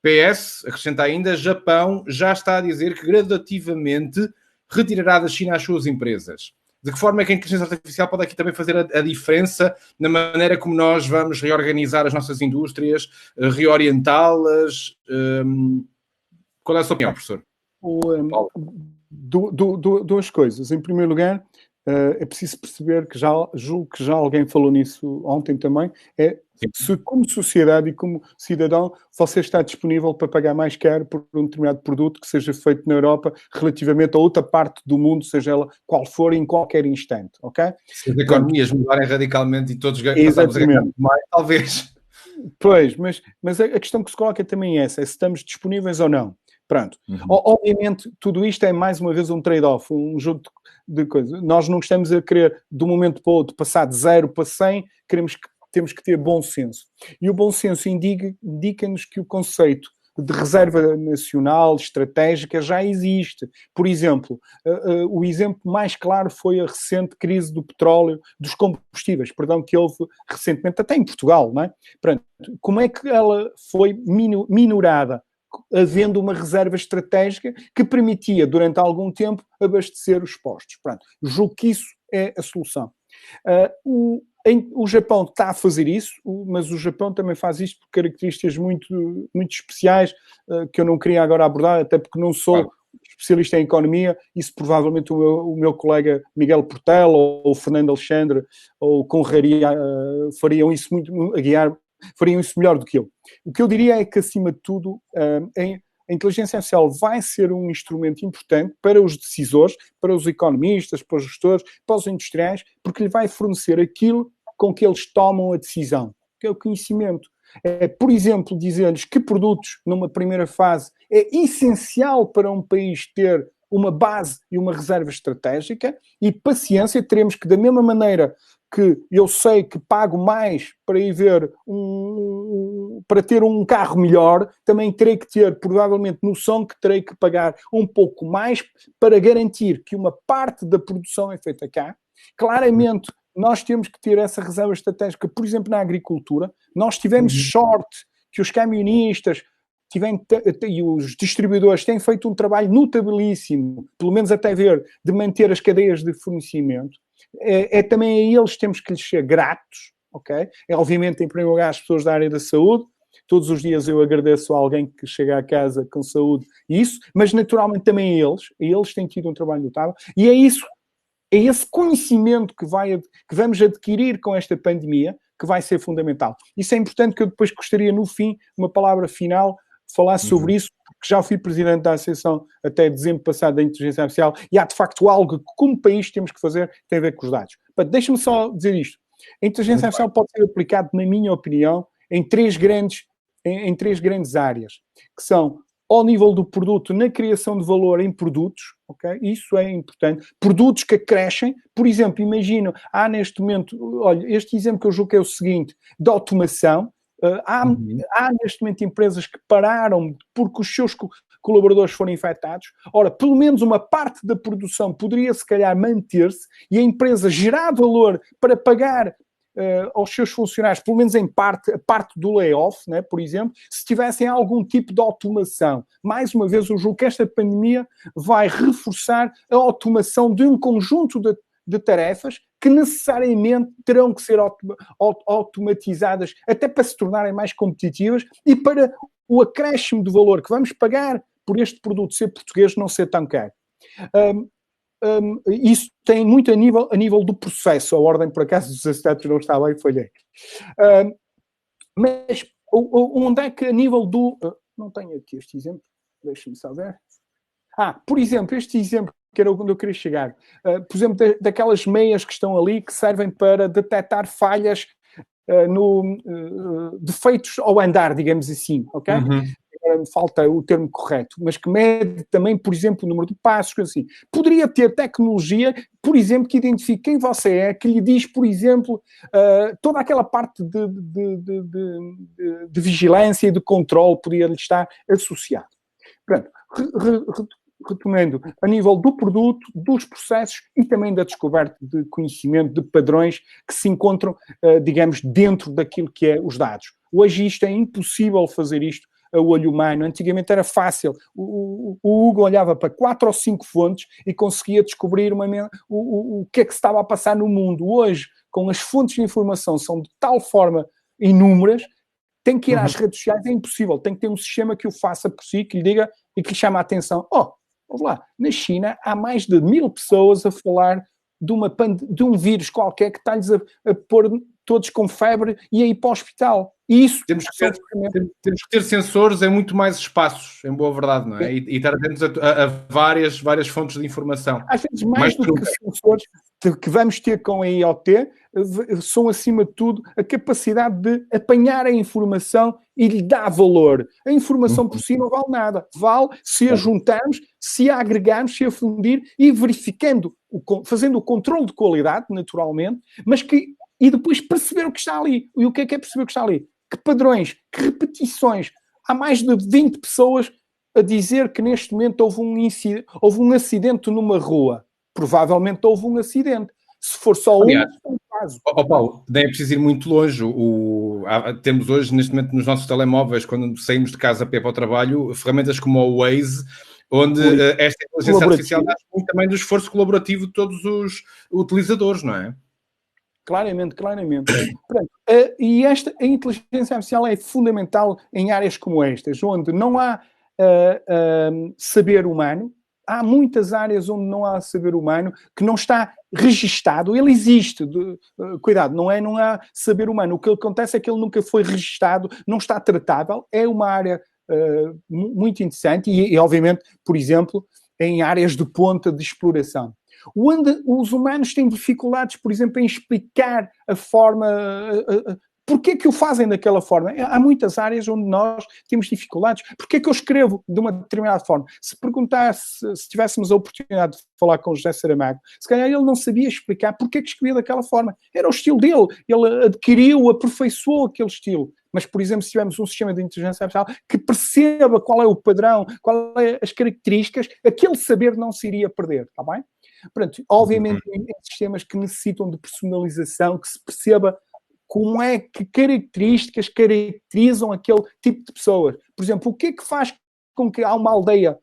PS, acrescenta ainda, Japão já está a dizer que gradativamente retirará da China as suas empresas. De que forma é que a inteligência artificial pode aqui também fazer a diferença na maneira como nós vamos reorganizar as nossas indústrias, reorientá-las? Qual é a sua opinião, professor? Duas coisas. Em primeiro lugar, é preciso perceber que julgo que já alguém falou nisso ontem também, se como sociedade e como cidadão você está disponível para pagar mais caro por um determinado produto que seja feito na Europa relativamente a outra parte do mundo, seja ela qual for, em qualquer instante, ok? Se as economias mudarem radicalmente e todos passamos a ganhar mais, talvez. Pois, mas a questão que se coloca também é essa, é se estamos disponíveis ou não. Pronto. Obviamente, tudo isto é mais uma vez um trade-off, um jogo de coisas. Nós não estamos a querer, de um momento para o outro, passar de 0 para 100, temos que ter bom senso. E o bom senso indica-nos que o conceito de reserva nacional, estratégica, já existe. Por exemplo, o exemplo mais claro foi a recente crise do petróleo, dos combustíveis, que houve recentemente, até em Portugal, não é? Pronto, como é que ela foi minorada? Havendo uma reserva estratégica que permitia, durante algum tempo, abastecer os postos. Pronto, julgo que isso é a solução. O Japão está a fazer isso, mas o Japão também faz isto por características muito, muito especiais, que eu não queria agora abordar, até porque não sou especialista em economia. Isso provavelmente o meu colega Miguel Portela ou o Fernando Alexandre ou Conraria fariam isso fariam isso melhor do que eu. O que eu diria é que, acima de tudo, a inteligência artificial vai ser um instrumento importante para os decisores, para os economistas, para os gestores, para os industriais, porque lhe vai fornecer aquilo com que eles tomam a decisão, que é o conhecimento. Por exemplo, dizer-lhes que produtos, numa primeira fase, é essencial para um país ter uma base e uma reserva estratégica, e paciência, teremos que, da mesma maneira que eu sei que pago mais para ir ver para ter um carro melhor, também terei que ter, provavelmente, noção que terei que pagar um pouco mais para garantir que uma parte da produção é feita cá. Claramente, nós temos que ter essa reserva estratégica, por exemplo, na agricultura. Nós tivemos sorte que os camionistas e os distribuidores têm feito um trabalho notabilíssimo, pelo menos até ver, de manter as cadeias de fornecimento. Também a eles temos que lhes ser gratos, ok? Obviamente, em primeiro lugar, as pessoas da área da saúde. Todos os dias eu agradeço a alguém que chega à casa com saúde e isso, mas naturalmente também a eles têm tido um trabalho notável, e é esse conhecimento que vamos adquirir com esta pandemia que vai ser fundamental. Isso é importante, que eu depois gostaria, no fim, uma palavra final, falar sobre isso, porque já fui presidente da Associação até dezembro passado da Inteligência Artificial, e há de facto algo que, como país, temos que fazer, que tem a ver com os dados. Deixa-me só dizer isto. A Inteligência Artificial pode ser aplicada, na minha opinião, em três grandes áreas, que são ao nível do produto, na criação de valor em produtos, ok? Isso é importante. Produtos que crescem, por exemplo, imagino, há neste momento, olha, este exemplo que eu julgo que é o seguinte, de automação. Há neste momento empresas que pararam porque os seus colaboradores foram infectados. Ora, pelo menos uma parte da produção poderia se calhar manter-se e a empresa gerar valor para pagar aos seus funcionários, pelo menos em parte, a parte do layoff, né, por exemplo, se tivessem algum tipo de automação. Mais uma vez, eu julgo que esta pandemia vai reforçar a automação de um conjunto de tarefas que necessariamente terão que ser automatizadas até para se tornarem mais competitivas e para o acréscimo de valor que vamos pagar por este produto ser português não ser tão caro. Isso tem muito a nível do processo. A ordem, por acaso, dos acetatos não está bem, falhei. Mas onde é que a nível do... não tenho aqui este exemplo, deixa-me só ver. Por exemplo, este exemplo que era onde eu queria chegar. Por exemplo, daquelas meias que estão ali que servem para detectar falhas defeitos ao andar, digamos assim, ok? Falta o termo correto, mas que mede também, por exemplo, o número de passos, assim. Poderia ter tecnologia, por exemplo, que identifique quem você é, que lhe diz, por exemplo, toda aquela parte de vigilância e de controle poderia lhe estar associado. Portanto, retomando, a nível do produto, dos processos e também da descoberta de conhecimento de padrões que se encontram, digamos, dentro daquilo que é os dados. Hoje isto é impossível fazer isto a olho humano. Antigamente era fácil. O Hugo olhava para 4 ou 5 fontes e conseguia descobrir o que é que se estava a passar no mundo. Hoje, com as fontes de informação são de tal forma inúmeras, tem que ir às redes sociais, é impossível. Tem que ter um sistema que o faça por si, que lhe diga e que lhe chame a atenção. Vamos lá, na China há mais de 1000 pessoas a falar de um vírus qualquer que está-lhes a pôr todos com febre e a ir para o hospital. E isso temos que ter sensores em muito mais espaços, em boa verdade, não é? E estar atentos a várias fontes de informação. Às vezes, mais do que sensores que vamos ter com a IoT, são, acima de tudo, a capacidade de apanhar a informação e lhe dar valor. A informação por si não vale nada. Vale se a juntarmos, se a agregarmos, se a fundir e verificando, fazendo o controle de qualidade, naturalmente, e depois perceber o que está ali. E o que é perceber o que está ali? Que padrões, que repetições. Há mais de 20 pessoas a dizer que neste momento houve um acidente numa rua. Provavelmente houve um acidente. Se for só um caso. Paulo, nem é preciso ir muito longe. Temos hoje, neste momento, nos nossos telemóveis, quando saímos de casa para ir para o trabalho, ferramentas como o Waze, onde esta inteligência artificial dá muito também do esforço colaborativo de todos os utilizadores, não é? Claramente. Portanto, e a inteligência artificial é fundamental em áreas como estas, onde não há saber humano. Há muitas áreas onde não há saber humano, que não está registado. Ele existe. Cuidado, não há saber humano. O que acontece é que ele nunca foi registado, não está tratável. É uma área muito interessante e, obviamente, por exemplo, em áreas de ponta de exploração. Onde os humanos têm dificuldades, por exemplo, em explicar a forma, Porquê que o fazem daquela forma? Há muitas áreas onde nós temos dificuldades. Porquê que eu escrevo de uma determinada forma? Se se tivéssemos a oportunidade de falar com o José Saramago, se calhar ele não sabia explicar porquê que escrevia daquela forma. Era o estilo dele. Ele adquiriu, aperfeiçoou aquele estilo. Mas, por exemplo, se tivermos um sistema de inteligência artificial que perceba qual é o padrão, quais são as características, aquele saber não se iria perder, está bem? Portanto, obviamente, em sistemas que necessitam de personalização, que se perceba como é que características caracterizam aquele tipo de pessoas. Por exemplo, o que é que faz com que há uma aldeia,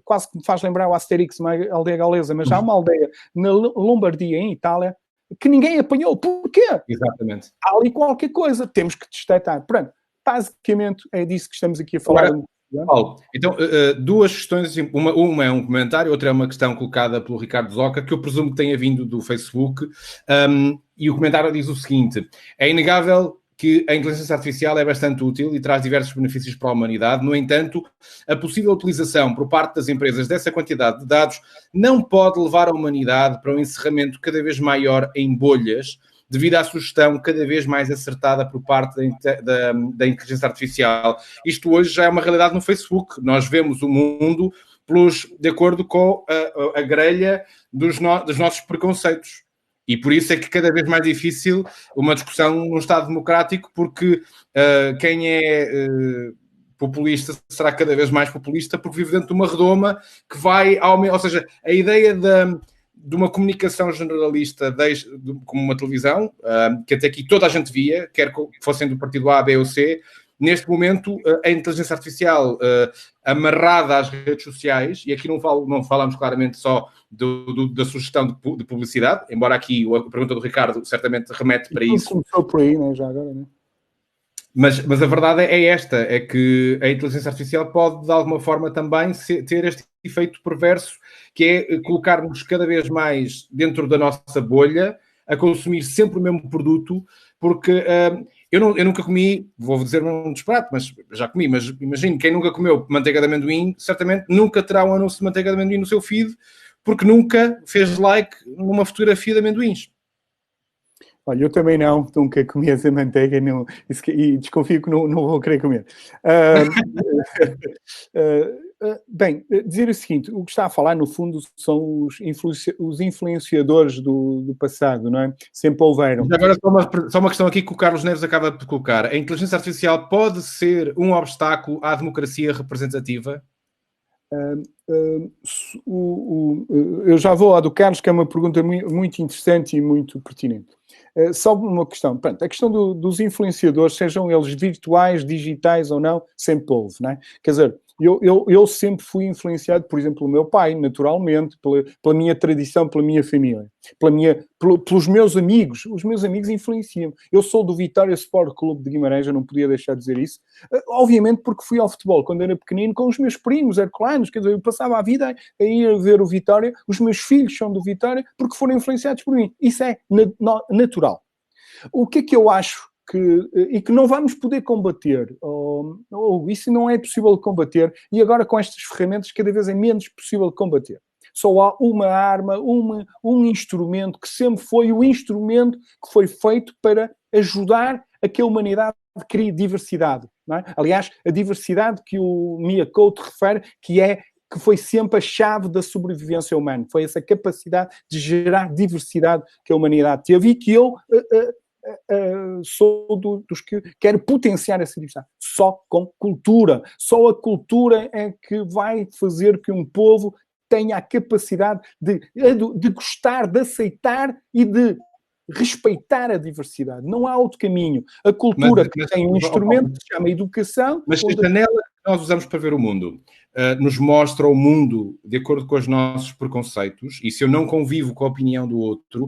quase que me faz lembrar o Asterix, uma aldeia galesa, mas há uma aldeia na Lombardia, em Itália, que ninguém apanhou. Porquê? Exatamente. Há ali qualquer coisa, temos que detectar. Pronto, basicamente é disso que estamos aqui a falar. Agora, Paulo, então, duas questões, uma é um comentário, outra é uma questão colocada pelo Ricardo Zoca, que eu presumo que tenha vindo do Facebook, e o comentário diz o seguinte: é inegável que a inteligência artificial é bastante útil e traz diversos benefícios para a humanidade. No entanto, a possível utilização por parte das empresas dessa quantidade de dados não pode levar a humanidade para um encerramento cada vez maior em bolhas, devido à sugestão cada vez mais acertada por parte da inteligência artificial. Isto hoje já é uma realidade no Facebook. Nós vemos o mundo de acordo com a grelha dos nossos preconceitos. E por isso é que cada vez mais difícil uma discussão num Estado democrático, porque quem é populista será cada vez mais populista, porque vive dentro de uma redoma que vai aumentar. Ou seja, a ideia de uma comunicação generalista, como uma televisão, que até aqui toda a gente via, quer que fossem do partido A, B ou C. Neste momento, a inteligência artificial amarrada às redes sociais, e aqui não falamos claramente só da sugestão de publicidade, embora aqui a pergunta do Ricardo certamente remete para isso. Começou por aí, né? Já agora, né? Mas a verdade é esta, é que a inteligência artificial pode, de alguma forma, também ter este efeito perverso, que é colocar-nos cada vez mais dentro da nossa bolha, a consumir sempre o mesmo produto, porque eu nunca comi, vou dizer um disparate, mas já comi, mas imagino, quem nunca comeu manteiga de amendoim, certamente nunca terá um anúncio de manteiga de amendoim no seu feed, porque nunca fez like numa fotografia de amendoins. Olha, eu também nunca comi essa manteiga e desconfio que não vou querer comer. Bem, dizer o seguinte, o que está a falar, no fundo, são os influenciadores do passado, não é? Sempre houveram. Mas agora só uma questão aqui que o Carlos Neves acaba de colocar. A inteligência artificial pode ser um obstáculo à democracia representativa? Eu já vou à do Carlos, que é uma pergunta muito interessante e muito pertinente. Só uma questão. Pronto, a questão dos influenciadores, sejam eles virtuais, digitais ou não, sempre houve, não é? Quer dizer, eu sempre fui influenciado, por exemplo, pelo meu pai, naturalmente, pela minha tradição, pela minha família, pelos meus amigos. Os meus amigos influenciam. Eu sou do Vitória Sport Clube de Guimarães, eu não podia deixar de dizer isso. Obviamente porque fui ao futebol quando era pequenino com os meus primos herculanos, quer dizer, eu passava a vida a ir ver o Vitória, os meus filhos são do Vitória porque foram influenciados por mim. Isso é natural. O que é que eu acho e que não vamos poder combater, ou isso não é possível de combater, e agora com estas ferramentas cada vez é menos possível de combater. Só há uma arma, um instrumento que sempre foi o instrumento que foi feito para ajudar a que a humanidade crie diversidade. Não é? Aliás, a diversidade que o Mia Couto refere, que foi sempre a chave da sobrevivência humana. Foi essa capacidade de gerar diversidade que a humanidade teve e que eu sou dos que quero potenciar essa diversidade. Só com cultura. Só a cultura é que vai fazer que um povo tenha a capacidade de gostar, de aceitar e de respeitar a diversidade. Não há outro caminho. A cultura que tem um instrumento que se chama educação. Mas a janela que nós usamos para ver o mundo nos mostra o mundo de acordo com os nossos preconceitos, e se eu não convivo com a opinião do outro,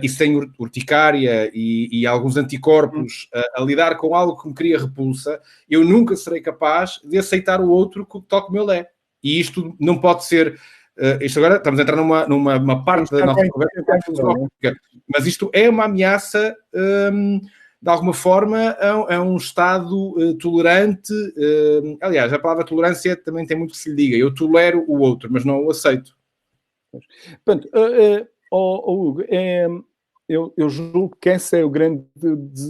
e se tenho urticária e alguns anticorpos a lidar com algo que me cria repulsa, eu nunca serei capaz de aceitar o outro tal como ele é. E isto não pode ser... isto agora estamos a entrar numa parte da nossa conversa filosófica, mas isto é uma ameaça... de alguma forma, é um Estado tolerante. Aliás, a palavra tolerância também tem muito que se lhe diga. Eu tolero o outro, mas não o aceito. Pronto, Hugo, eu julgo que esse é o grande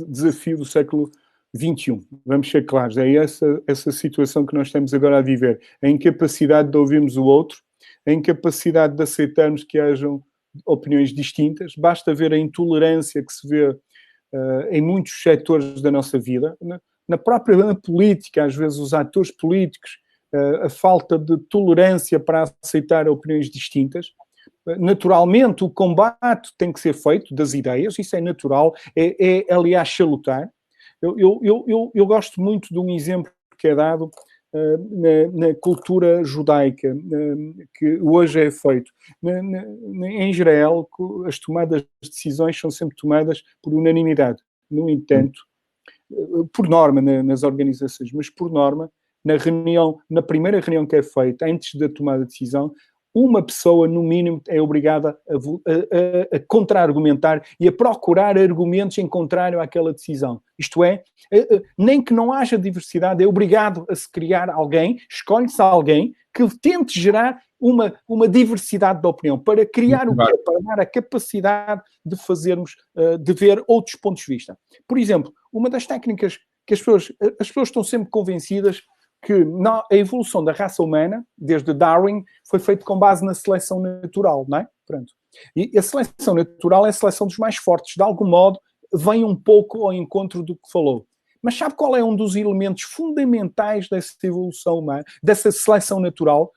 desafio do século XXI. Vamos ser claros, é essa situação que nós estamos agora a viver. A incapacidade de ouvirmos o outro, a incapacidade de aceitarmos que hajam opiniões distintas. Basta ver a intolerância que se vê em muitos setores da nossa vida. Na própria política, às vezes os atores políticos, a falta de tolerância para aceitar opiniões distintas. Naturalmente, o combate tem que ser feito das ideias, isso é natural, aliás, salutar. Eu gosto muito de um exemplo que é dado na cultura judaica, que hoje é feito. Em Israel, as tomadas de decisões são sempre tomadas por unanimidade. No entanto, por norma nas organizações, mas por norma, na primeira reunião que é feita, antes da tomada de decisão, uma pessoa, no mínimo, é obrigada a contra-argumentar e a procurar argumentos em contrário àquela decisão. Isto é, nem que não haja diversidade, é obrigado a se criar alguém, escolhe-se alguém que tente gerar uma diversidade de opinião, para criar o quê? Para dar a capacidade de fazermos, de ver outros pontos de vista. Por exemplo, uma das técnicas que as pessoas estão sempre convencidas que a evolução da raça humana, desde Darwin, foi feita com base na seleção natural, não é? Pronto. E a seleção natural é a seleção dos mais fortes. De algum modo, vem um pouco ao encontro do que falou. Mas sabe qual é um dos elementos fundamentais dessa evolução humana, dessa seleção natural?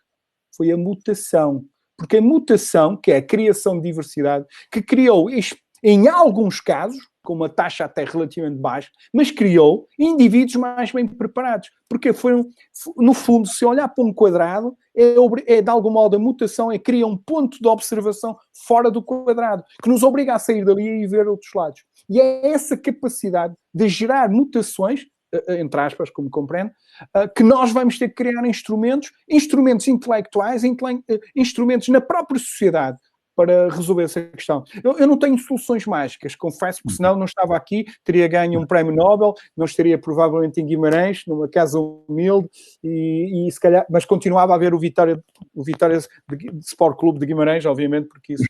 Foi a mutação. Porque a mutação, que é a criação de diversidade, que criou, em alguns casos, com uma taxa até relativamente baixa, mas criou indivíduos mais bem preparados. Porque foram, no fundo, se olhar para um quadrado, de algum modo a mutação cria um ponto de observação fora do quadrado, que nos obriga a sair dali e ver outros lados. E é essa capacidade de gerar mutações, entre aspas, como compreende, que nós vamos ter que criar instrumentos intelectuais, instrumentos na própria sociedade, para resolver essa questão. Eu não tenho soluções mágicas, confesso, porque senão não estava aqui, teria ganho um prémio Nobel, não estaria provavelmente em Guimarães, numa casa humilde, e se calhar, mas continuava a ver o Vitória de Sport Clube de Guimarães, obviamente, porque isso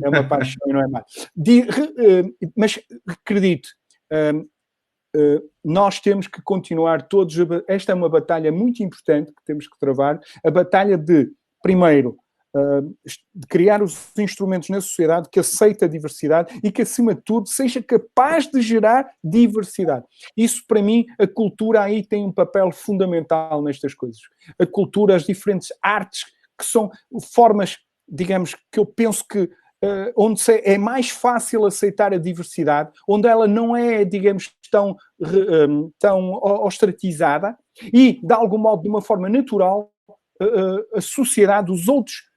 é uma paixão e não é mais. Mas acredito, nós temos que continuar todos, esta é uma batalha muito importante que temos que travar, a batalha de, primeiro, de criar os instrumentos na sociedade que aceita a diversidade e que, acima de tudo, seja capaz de gerar diversidade. Isso, para mim, a cultura aí tem um papel fundamental nestas coisas. A cultura, as diferentes artes, que são formas, digamos, que eu penso que onde é mais fácil aceitar a diversidade, onde ela não é, digamos, tão ostratizada e, de algum modo, de uma forma natural, a sociedade,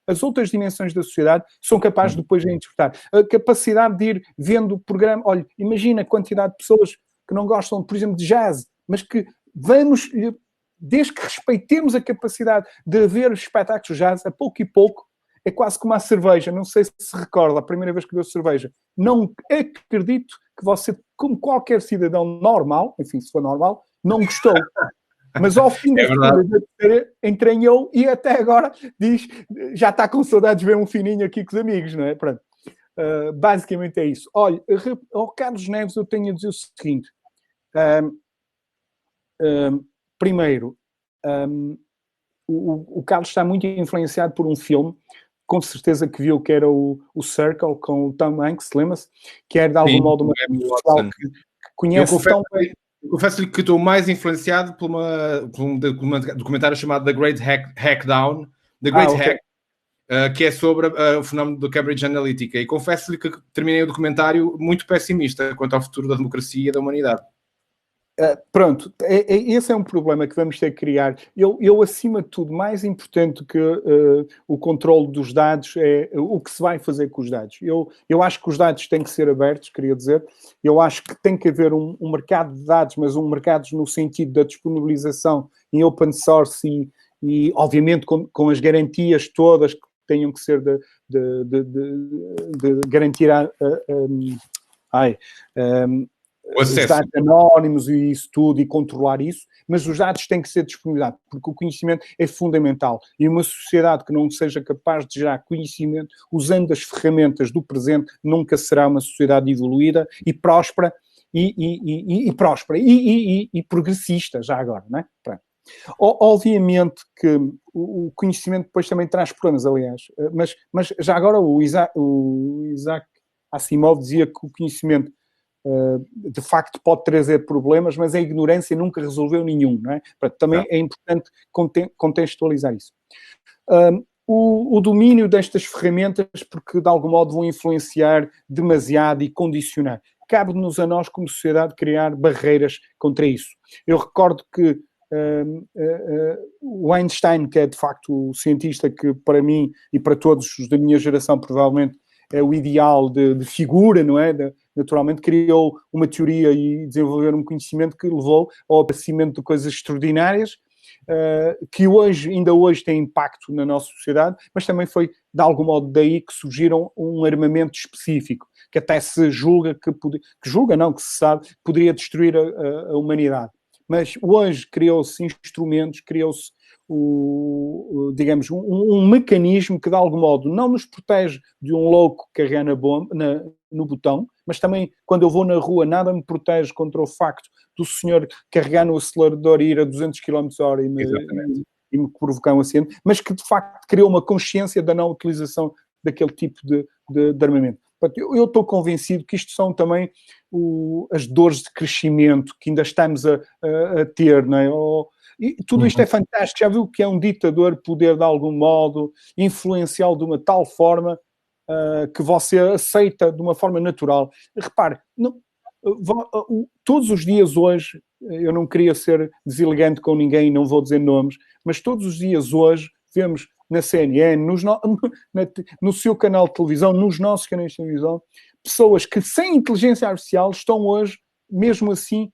as outras dimensões da sociedade são capazes depois de interpretar. A capacidade de ir vendo o programa. Olha, imagina a quantidade de pessoas que não gostam, por exemplo, de jazz, mas que vamos, desde que respeitemos a capacidade de ver os espetáculos de jazz, a pouco e pouco, é quase como a cerveja. Não sei se recorda, a primeira vez que bebeu cerveja. Não acredito que você, como qualquer cidadão normal, enfim, se for normal, não gostou. Mas ao fim da história entranhou e até agora diz, já está com saudades de ver um fininho aqui com os amigos, não é? Pronto. Basicamente é isso. Olha, ao Carlos Neves eu tenho a dizer o seguinte. Primeiro, o Carlos está muito influenciado por um filme, com certeza que viu, que era o Circle, com o Tom Hanks, lembra-se? Que era de algum modo uma pessoa que conhece tão bem. Confesso-lhe que estou mais influenciado por um documentário chamado The Great Hackdown, que é sobre o fenómeno do Cambridge Analytica. E confesso-lhe que terminei o documentário muito pessimista quanto ao futuro da democracia e da humanidade. Pronto, esse é um problema que vamos ter que criar. Eu, acima de tudo, mais importante que o controle dos dados é o que se vai fazer com os dados. Eu acho que os dados têm que ser abertos, queria dizer. Eu acho que tem que haver um mercado de dados, mas um mercado no sentido da disponibilização em open source e obviamente, com as garantias todas que tenham que ser de garantir os dados anónimos e isso tudo, e controlar isso, mas os dados têm que ser disponibilizados, porque o conhecimento é fundamental. E uma sociedade que não seja capaz de gerar conhecimento usando as ferramentas do presente nunca será uma sociedade evoluída e próspera e progressista, já agora, não é? Pronto. Obviamente que o conhecimento depois também traz problemas, aliás, mas já agora o Isaac Asimov dizia que o conhecimento de facto pode trazer problemas, mas a ignorância nunca resolveu nenhum, não é? Portanto, também é importante contextualizar isso. O domínio destas ferramentas, porque de algum modo vão influenciar demasiado e condicionar. Cabe-nos a nós, como sociedade, criar barreiras contra isso. Eu recordo que o Einstein, que é de facto o cientista que para mim e para todos os da minha geração provavelmente é o ideal de figura, não é? Naturalmente criou uma teoria e desenvolveu um conhecimento que levou ao aparecimento de coisas extraordinárias, que ainda hoje têm impacto na nossa sociedade, mas também foi de algum modo daí que surgiram um armamento específico, que até se julga que se sabe, poderia destruir a humanidade. Mas hoje criou-se instrumentos, criou-se digamos, um mecanismo que de algum modo não nos protege de um louco carregar no botão, mas também quando eu vou na rua nada me protege contra o facto do senhor carregar no acelerador e ir a 200 km/h e me provocar um acidente, mas que de facto criou uma consciência da não utilização daquele tipo de armamento. Eu estou convencido que isto são também as dores de crescimento que ainda estamos a ter, não é? E tudo isto é fantástico. Já viu que é um ditador poder, de algum modo, influenciá-lo de uma tal forma que você aceita de uma forma natural. Repare, todos os dias hoje, eu não queria ser deselegante com ninguém, não vou dizer nomes, mas todos os dias hoje vemos na CNN, no seu canal de televisão, nos nossos canais de televisão, pessoas que sem inteligência artificial estão hoje, mesmo assim,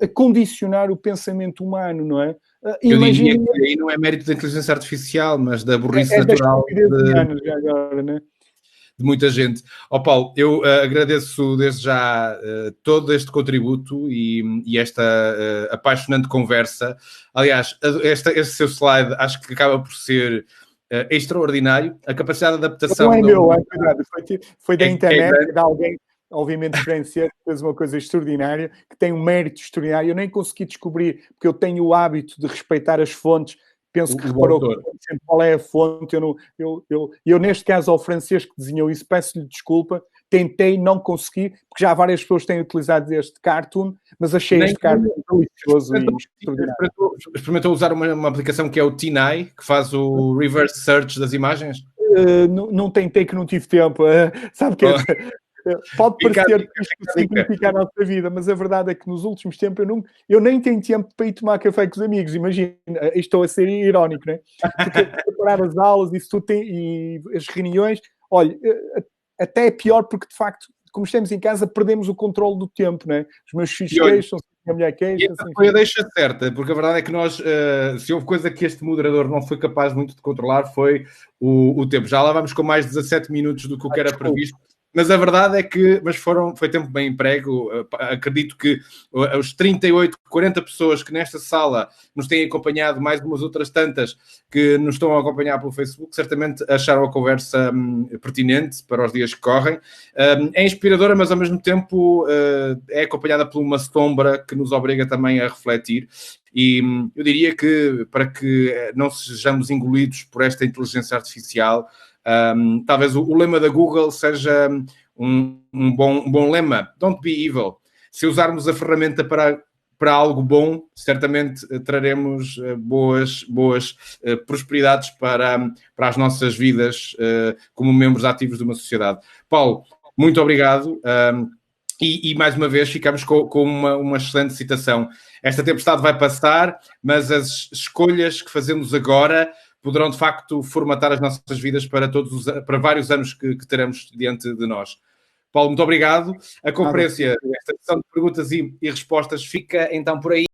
a condicionar o pensamento humano, não é? Eu diria que aí não é mérito da inteligência artificial, mas da burrice natural já agora, não é? De muita gente. Paulo, eu agradeço desde já todo este contributo e esta apaixonante conversa. Aliás, este seu slide acho que acaba por ser extraordinário. A capacidade de adaptação... Não é meu, é verdade. Foi da internet, de alguém, obviamente diferenciado, que fez uma coisa extraordinária, que tem um mérito extraordinário. Eu nem consegui descobrir, porque eu tenho o hábito de respeitar as fontes. Penso que reparou sempre qual é a fonte. Eu, neste caso, ao francês que desenhou isso, peço-lhe desculpa. Tentei, não consegui, porque já várias pessoas têm utilizado este cartoon, mas achei este cartoon delicioso e extraordinário. Experimentou usar uma aplicação que é o TinEye, que faz o reverse search das imagens? Não tentei, que não tive tempo. Sabe que pode parecer que isto significa a nossa vida, mas a verdade é que nos últimos tempos eu nem tenho tempo para ir tomar café com os amigos. Imagina, estou a ser irónico, não é? Porque preparar as aulas, isso tudo e as reuniões, olha, até é pior porque de facto, como estamos em casa, perdemos o controle do tempo, não é? Os meus filhos queixam-se, a mulher queixa. Foi a deixa certa, porque a verdade é que nós, se houve coisa que este moderador não foi capaz muito de controlar, foi o tempo. Já lá vamos com mais 17 minutos do que o que era previsto. Mas a verdade é que foi tempo bem emprego. Acredito que os 38, 40 pessoas que nesta sala nos têm acompanhado, mais umas outras tantas que nos estão a acompanhar pelo Facebook, certamente acharam a conversa pertinente para os dias que correm. É inspiradora, mas ao mesmo tempo é acompanhada por uma sombra que nos obriga também a refletir. E eu diria que para que não sejamos engolidos por esta inteligência artificial, talvez o lema da Google seja um bom lema. Don't be evil. Se usarmos a ferramenta para algo bom, certamente traremos boas prosperidades para as nossas vidas como membros ativos de uma sociedade. Paulo, muito obrigado. E mais uma vez ficamos com uma excelente citação. Esta tempestade vai passar, mas as escolhas que fazemos agora poderão, de facto, formatar as nossas vidas para vários anos que teremos diante de nós. Paulo, muito obrigado. A conferência, esta sessão de perguntas e respostas fica então por aí.